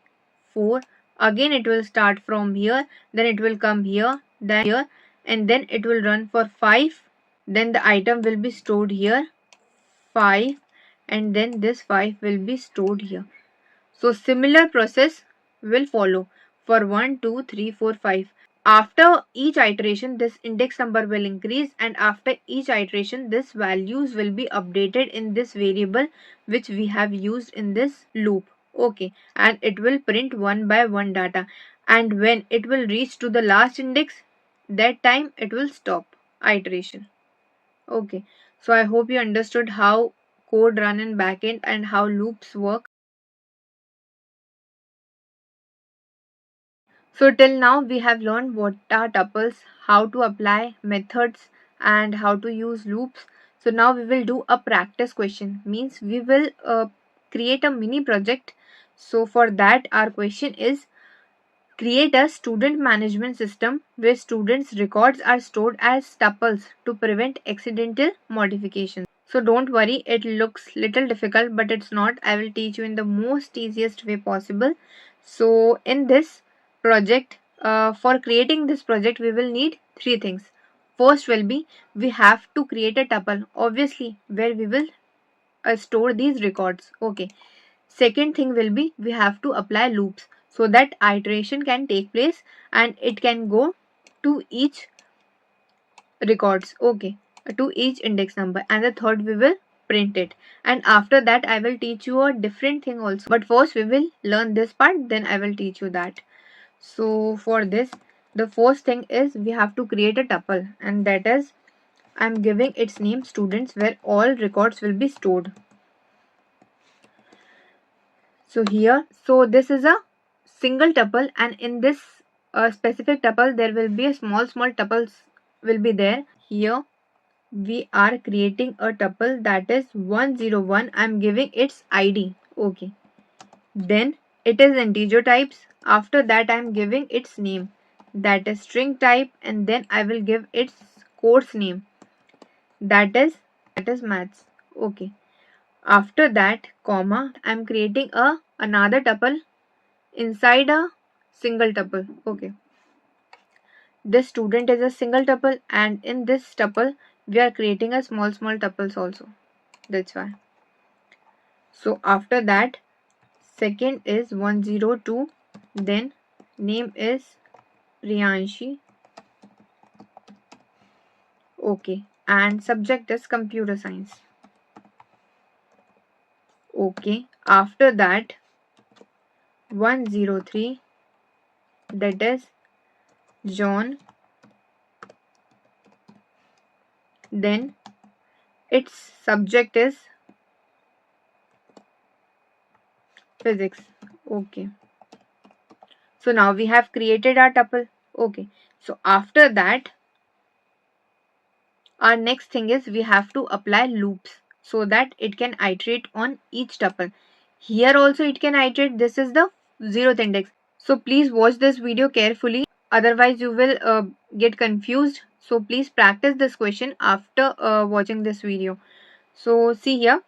4. Again it will start from here, then it will come here, then here, and then it will run for 5. Then the item will be stored here 5, and then this 5 will be stored here. So similar process will follow for 1 2 3 4 5. After each iteration this index number will increase, and after each iteration this values will be updated in this variable which we have used in this loop. Okay, and it will print one by one data, and when it will reach to the last index, that time it will stop iteration. Okay, so I hope you understood how code run in backend and how loops work. So till now we have learned what are tuples, how to apply methods, and how to use loops. So now we will do a practice question. Means we will create a mini project. So for that, our question is, create a student management system where students' records are stored as tuples to prevent accidental modifications. So don't worry, it looks little difficult, but it's not. I will teach you in the most easiest way possible. So in this project, for creating this project, we will need three things. First will be, we have to create a tuple, obviously, where we will store these records. Okay. Second thing will be, we have to apply loops so that iteration can take place and it can go to each records, okay, to each index number. And the third, we will print it. And after that, I will teach you a different thing also, but first we will learn this part, then I will teach you that. So for this, the first thing is, we have to create a tuple, and that is, I'm giving its name students, where all records will be stored. So here, so this is a single tuple, and in this specific tuple, there will be a small tuples will be there. Here we are creating a tuple, that is 101. I'm giving its ID. Okay. Then it is integer types. After that, I'm giving its name, that is string type, and then I will give its course name, that is maths. Okay. After that, comma, I'm creating another tuple inside a single tuple. Okay. This student is a single tuple, and in this tuple we are creating a small tuples also. That's why. So after that, second is 102, then name is Riyanshi. Okay. And subject is computer science. Okay. After that, 103, that is John. Then its subject is physics. Okay. So now we have created our tuple. Okay. So after that, our next thing is, we have to apply loops so that it can iterate on each tuple. Here also it can iterate. This is the 0th index. So please watch this video carefully. Otherwise you will get confused. So please practice this question after watching this video. So see here.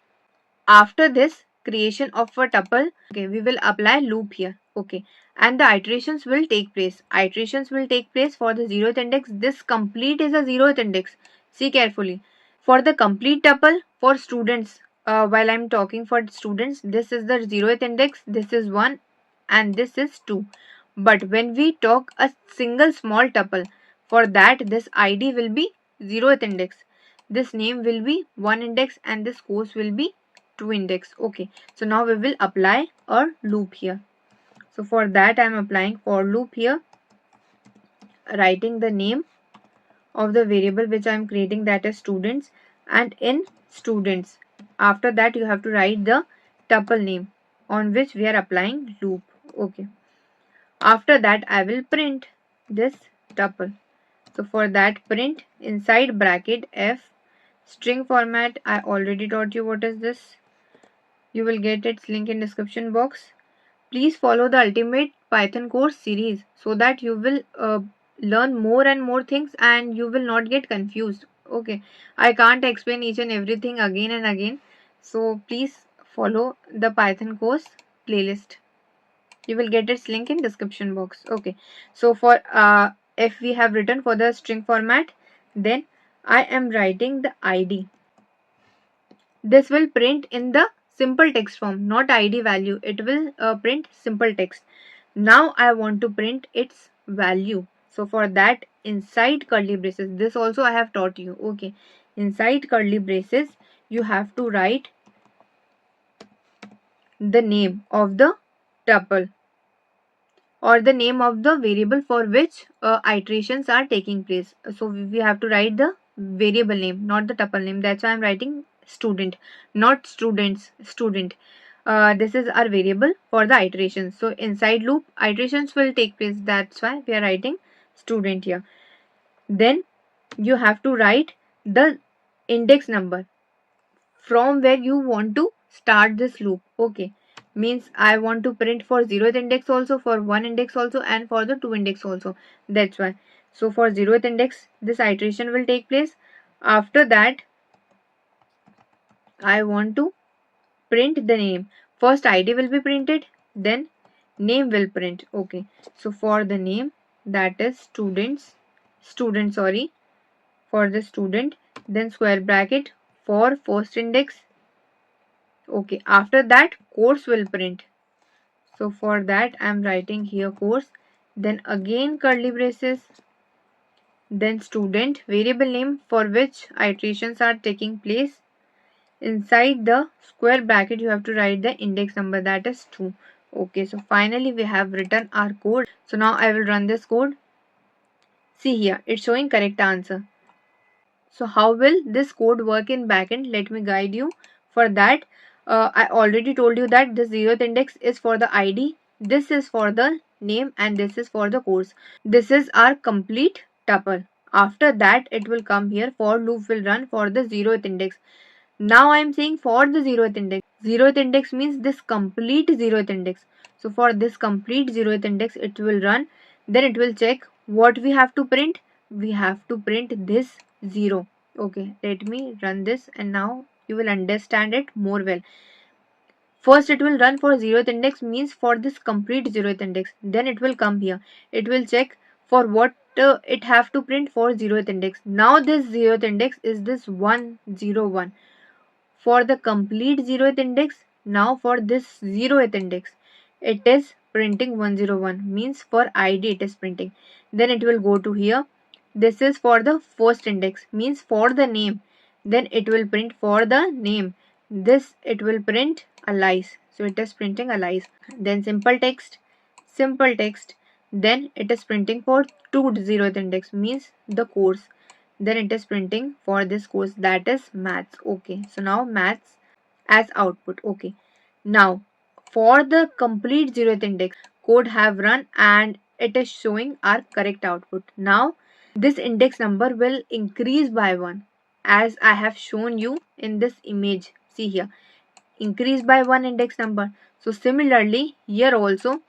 After this creation of a tuple, okay, we will apply loop here. Okay. And the iterations will take place. Iterations will take place for the 0th index. This complete is a 0th index. See carefully. For the complete tuple for students, while I'm talking for students, this is the 0th index, this is 1 and this is 2. But when we talk a single small tuple, for that this ID will be 0th index. This name will be 1 index and this course will be 2 index. Okay. So now we will apply a loop here. So for that I am applying for loop here, writing the name of the variable which I am creating, that is students, and in students. After that you have to write the tuple name on which we are applying loop. Okay. After that I will print this tuple. So for that, print inside bracket f string format. I already taught you what is this. You will get its link in description box. Please follow the Ultimate Python course series so that you will learn more and more things and you will not get confused. Okay, I can't explain each and everything again and again. So please follow the Python course playlist. You will get its link in description box. Okay, so for if we have written for the string format, then I am writing the ID. This will print in the simple text form, not ID value. It will print simple text. Now I want to print its value. So for that, inside curly braces, this also I have taught you. Okay, inside curly braces, you have to write the name of the tuple or the name of the variable for which iterations are taking place. So we have to write the variable name, not the tuple name. That's why I'm writing student, not students, student. This is our variable for the iterations. So inside loop, iterations will take place. That's why we are writing student here. Then you have to write the index number from where you want to start this loop. Okay, means I want to print for 0th index also, for 1 index also, and for the 2 index also. That's why. So for 0th index, this iteration will take place. After that, I want to print the name. First ID will be printed, then name will print. Okay, so for the name, that is student, sorry, for the student, then square bracket for first index. Okay, after that course will print. So for that I am writing here course, then again curly braces, then student variable name for which iterations are taking place. Inside the square bracket you have to write the index number, that is 2. Okay, so finally we have written our code. So now I will run this code. See here, it's showing correct answer. So how will this code work in backend? Let me guide you. For that, I already told you that the 0th index is for the ID, this is for the name, and this is for the course. This is our complete tuple. After that, it will come here, for loop will run for the 0th index. Now I am saying for the 0th index. 0th index means this complete 0th index. So for this complete 0th index, it will run. Then it will check what we have to print. We have to print this 0. Okay, let me run this and now you will understand it more well. First it will run for 0th index, means for this complete 0th index. Then it will come here. It will check for what it have to print for 0th index. Now this 0th index is this 101. For the complete 0th index, now for this 0th index, it is printing 101, means for ID it is printing. Then it will go to here. This is for the first index, means for the name. Then it will print for the name. This it will print alias. So it is printing alias. Then simple text. Then it is printing for 2 0th index, means the course. Then it is printing for this course, that is maths. Okay, so now maths as output. Okay, now for the complete 0th index, code have run and it is showing our correct output. Now this index number will increase by 1, as I have shown you in this image. See here, increase by 1 index number. So similarly here also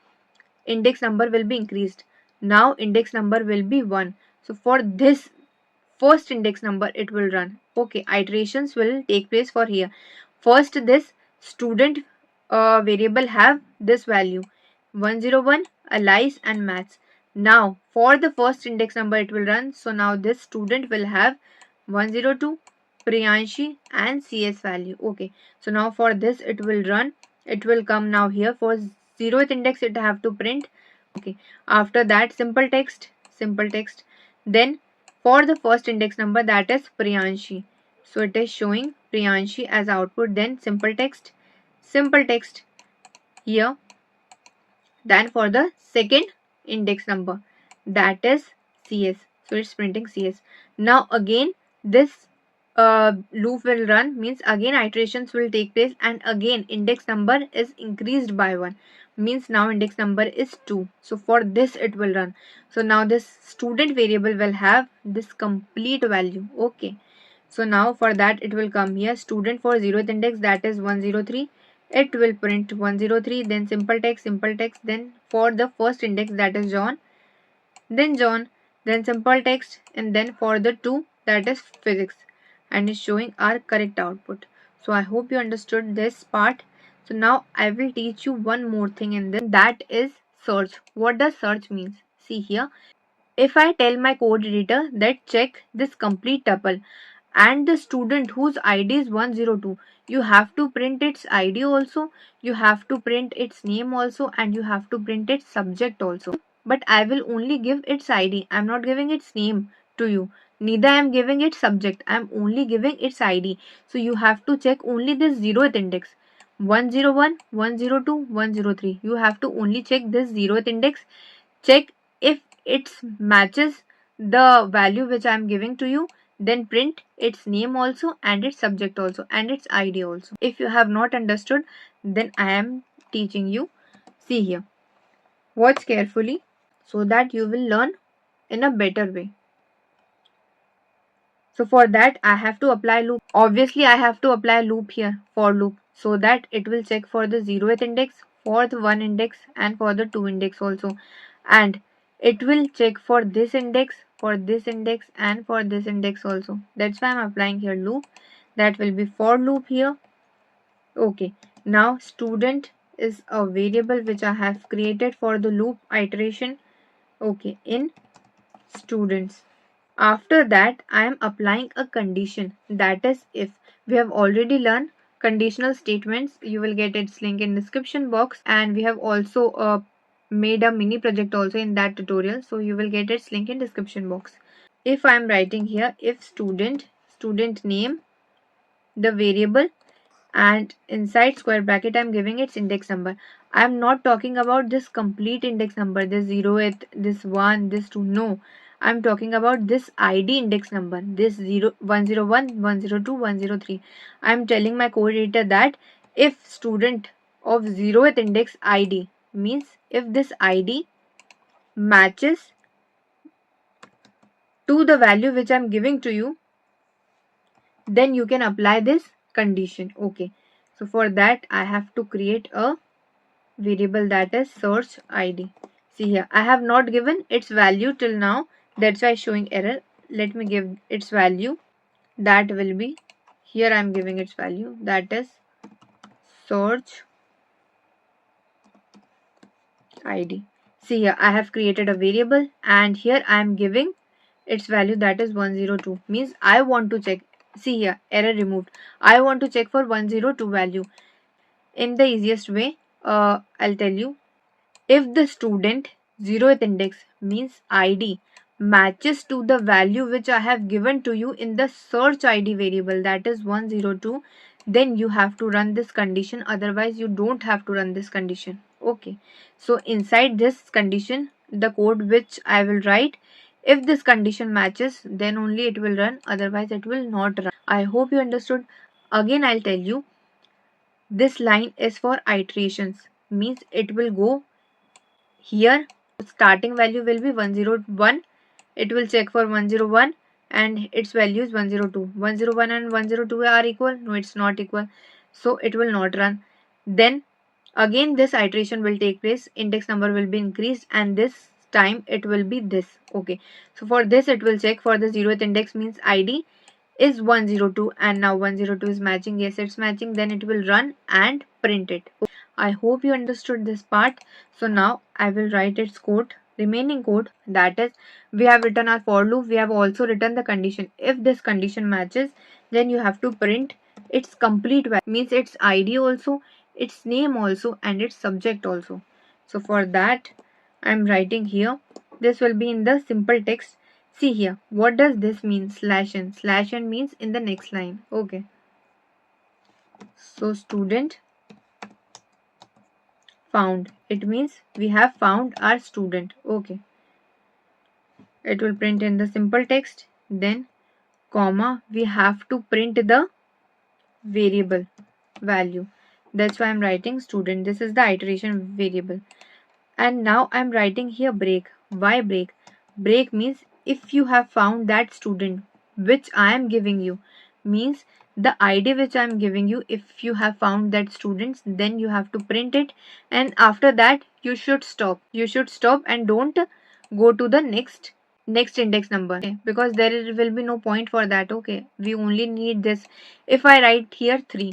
index number will be increased. Now index number will be 1. So for this first index number it will run. Okay, iterations will take place for here. First this student variable have this value 101, alias and maths. Now for the first index number it will run. So now this student will have 102, Priyanshi and CS value. Okay, so now for this it will run. It will come now here for 0th index it have to print. Okay, after that simple text. Then for the first index number, that is Priyanshi. So it is showing Priyanshi as output. Then simple text here. Then for the second index number, that is CS. So it's printing CS. Now again this loop will run, means again iterations will take place, and again index number is increased by 1, means now index number is 2. So for this it will run. So now this student variable will have this complete value. Okay, so now for that it will come here, student for 0th index, that is 103. It will print 103. Then simple text. Then for the first index, that is John, then simple text, and then for the 2, that is physics, and is showing our correct output. So I hope you understood this part. So now I will teach you one more thing in this, that is search. What does search means? See here, if I tell my code editor that check this complete tuple and the student whose ID is 102, you have to print its ID also, you have to print its name also, and you have to print its subject also. But I will only give its ID. I am not giving its name to you. Neither I am giving its subject. I am only giving its ID. So you have to check only this 0th index. 101, 102, 103. You have to only check this 0th index. Check if it matches the value which I am giving to you, then print its name also and its subject also and its ID also. If you have not understood, then I am teaching you. See here, watch carefully so that you will learn in a better way. So for that I have to apply loop. Obviously I have to apply loop here, for loop. so that it will check for the 0th index, for the 1 index, and for the 2 index also. And it will check for this index, for this index, and for this index also. That's why I'm applying here loop. That will be for loop here. Okay, now student is a variable which I have created for the loop iteration. Okay, in students. After that, I am applying a condition, that is if. We have already learned conditional statements. You will get its link in description box, and we have also made a mini project also in that tutorial, so you will get its link in description box. If I am writing here, if student name, the variable, and inside square bracket I'm giving its index number. I'm not talking about this complete index number, this 0th, this 1, this 2. No, I'm talking about this ID index number, this 101, 102, 103. I'm telling my code editor that if student of 0th index ID, means if this ID matches to the value which I'm giving to you, then you can apply this condition. Okay, so for that I have to create a variable, that is search ID. See here, I have not given its value till now, that's why showing error. Let me give its value. That will be, here I am giving its value, that is search ID. See here, I have created a variable, and here I am giving its value, that is 102. Means I want to check. See here, error removed. I want to check for 102 value. In the easiest way, I'll tell you. If the student 0th index, means ID, matches to the value which I have given to you in the search ID variable, that is 102, then you have to run this condition, otherwise you don't have to run this condition. Okay, so inside this condition, the code which I will write, if this condition matches, then only it will run, otherwise it will not run. I hope you understood. Again I'll tell you, this line is for iterations, means it will go here. Starting value will be 101. It will check for 101 and its value is 102. 101 and 102 are equal? No, it's not equal. So it will not run. Then again this iteration will take place. Index number will be increased, and this time it will be this. Okay. So for this it will check for the 0th index, means ID is 102, and now 102 is matching. Yes, it's matching. Then it will run and print it. I hope you understood this part. So now I will write its code, remaining code, that is we have written our for loop, we have also written the condition. If this condition matches, then you have to print its complete value, means its ID also, its name also, and its subject also. So for that I'm writing here, this will be in the simple text. See here, what does this mean? Slash n. Slash n means in the next line. Okay. So student found. It means we have found our student. Okay. It will print in the simple text. Then comma, we have to print the variable value. That's why I'm writing student. This is the iteration variable. And now I'm writing here break. Why break? Break means if you have found that student which I am giving you, means the ID which I am giving you, if you have found that students, then you have to print it, and after that you should stop. You should stop and don't go to the next index number. Okay, because there will be no point for that. Okay, we only need this. If I write here 3,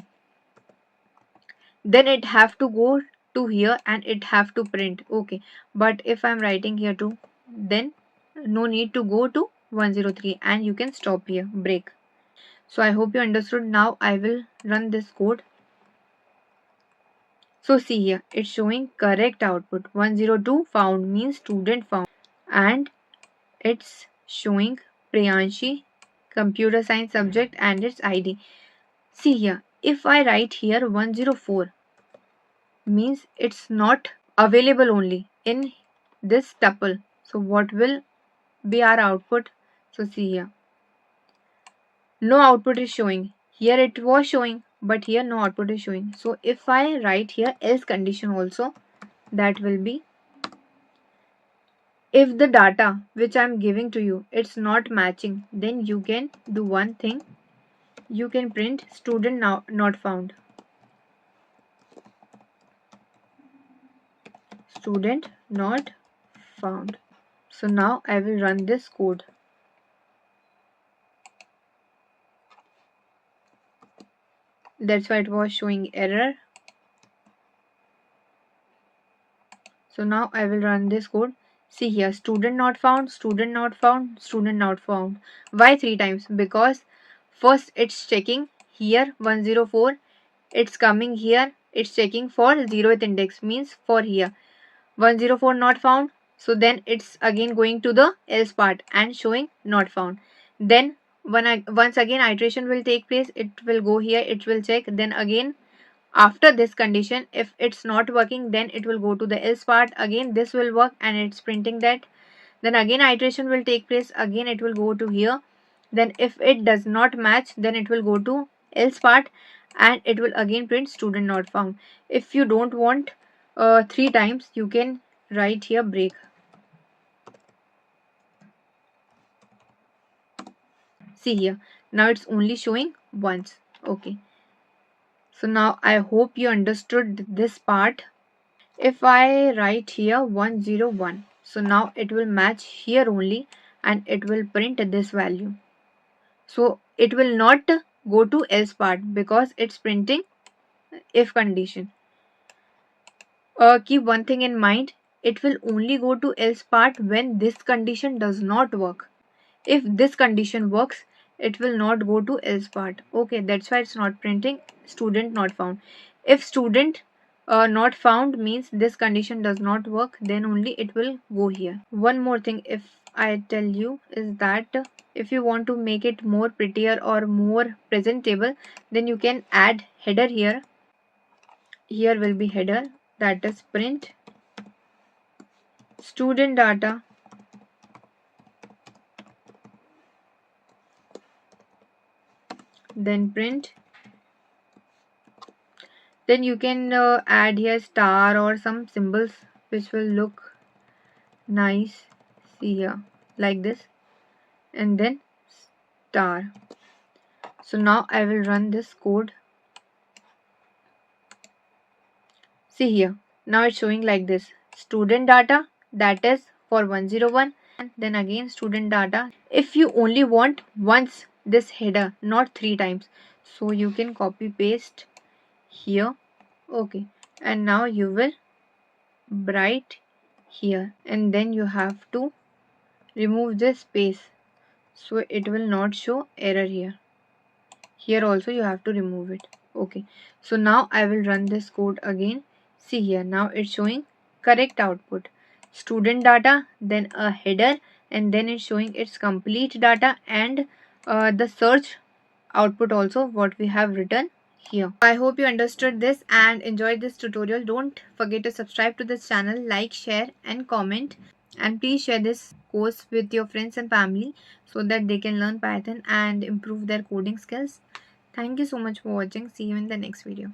then it have to go to here and it have to print. Okay, but if I'm writing here 2, then no need to go to 103, and you can stop here, break. So I hope you understood. Now I will run this code. So see here, it's showing correct output. 102 found means student found, and it's showing Priyanshi, computer science subject, and its ID. See here, if I write here 104, means it's not available only in this tuple. So what will be our output? So see here, no output is showing. Here it was showing, but here no output is showing. So if I write here else condition also, that will be, if the data which I'm giving to you, it's not matching, then you can do one thing. You can print student now not found. student not found. So now I will run this code. That's why it was showing error. So now I will run this code. See here, student not found, student not found, student not found. Why 3 times? Because first it's checking here 104, it's coming here, it's checking for 0th index, means for here 104 not found. So then it's again going to the else part and showing not found. Then once again iteration will take place, it will go here, it will check, then again after this condition, if it's not working, then it will go to the else part. Again this will work and it's printing that. Then again iteration will take place, again it will go to here. Then if it does not match, then it will go to else part and it will again print student not found. If you don't want 3 times, you can write here break. See here, now it's only showing once. Okay, so now I hope you understood this part. If I write here 101, so now it will match here only and it will print this value. So it will not go to else part because it's printing if condition. Keep one thing in mind, it will only go to else part when this condition does not work. If this condition works, it will not go to else part. Okay, that's why it's not printing student not found. If student not found means this condition does not work, then only it will go here. One more thing if I tell you is that if you want to make it more prettier or more presentable, then you can add header here. Here will be header, that is print student data, then print. Then you can add here star or some symbols which will look nice. See here, like this, and then star. So now I will run this code. See here, now it's showing like this. Student data, that is for 101, and then again student data. If you only want once this header, not 3 times, so you can copy paste here. Okay, and now you will write here and then you have to remove this space so it will not show error here. Here also you have to remove it. Okay, so now I will run this code again. See here, now it's showing correct output, student data, then a header, and then it's showing its complete data and the search output also what we have written here. I hope you understood this and enjoyed this tutorial. Don't forget to subscribe to this channel, like, share and comment, and please share this course with your friends and family so that they can learn Python and improve their coding skills. Thank you so much for watching. See you in the next video.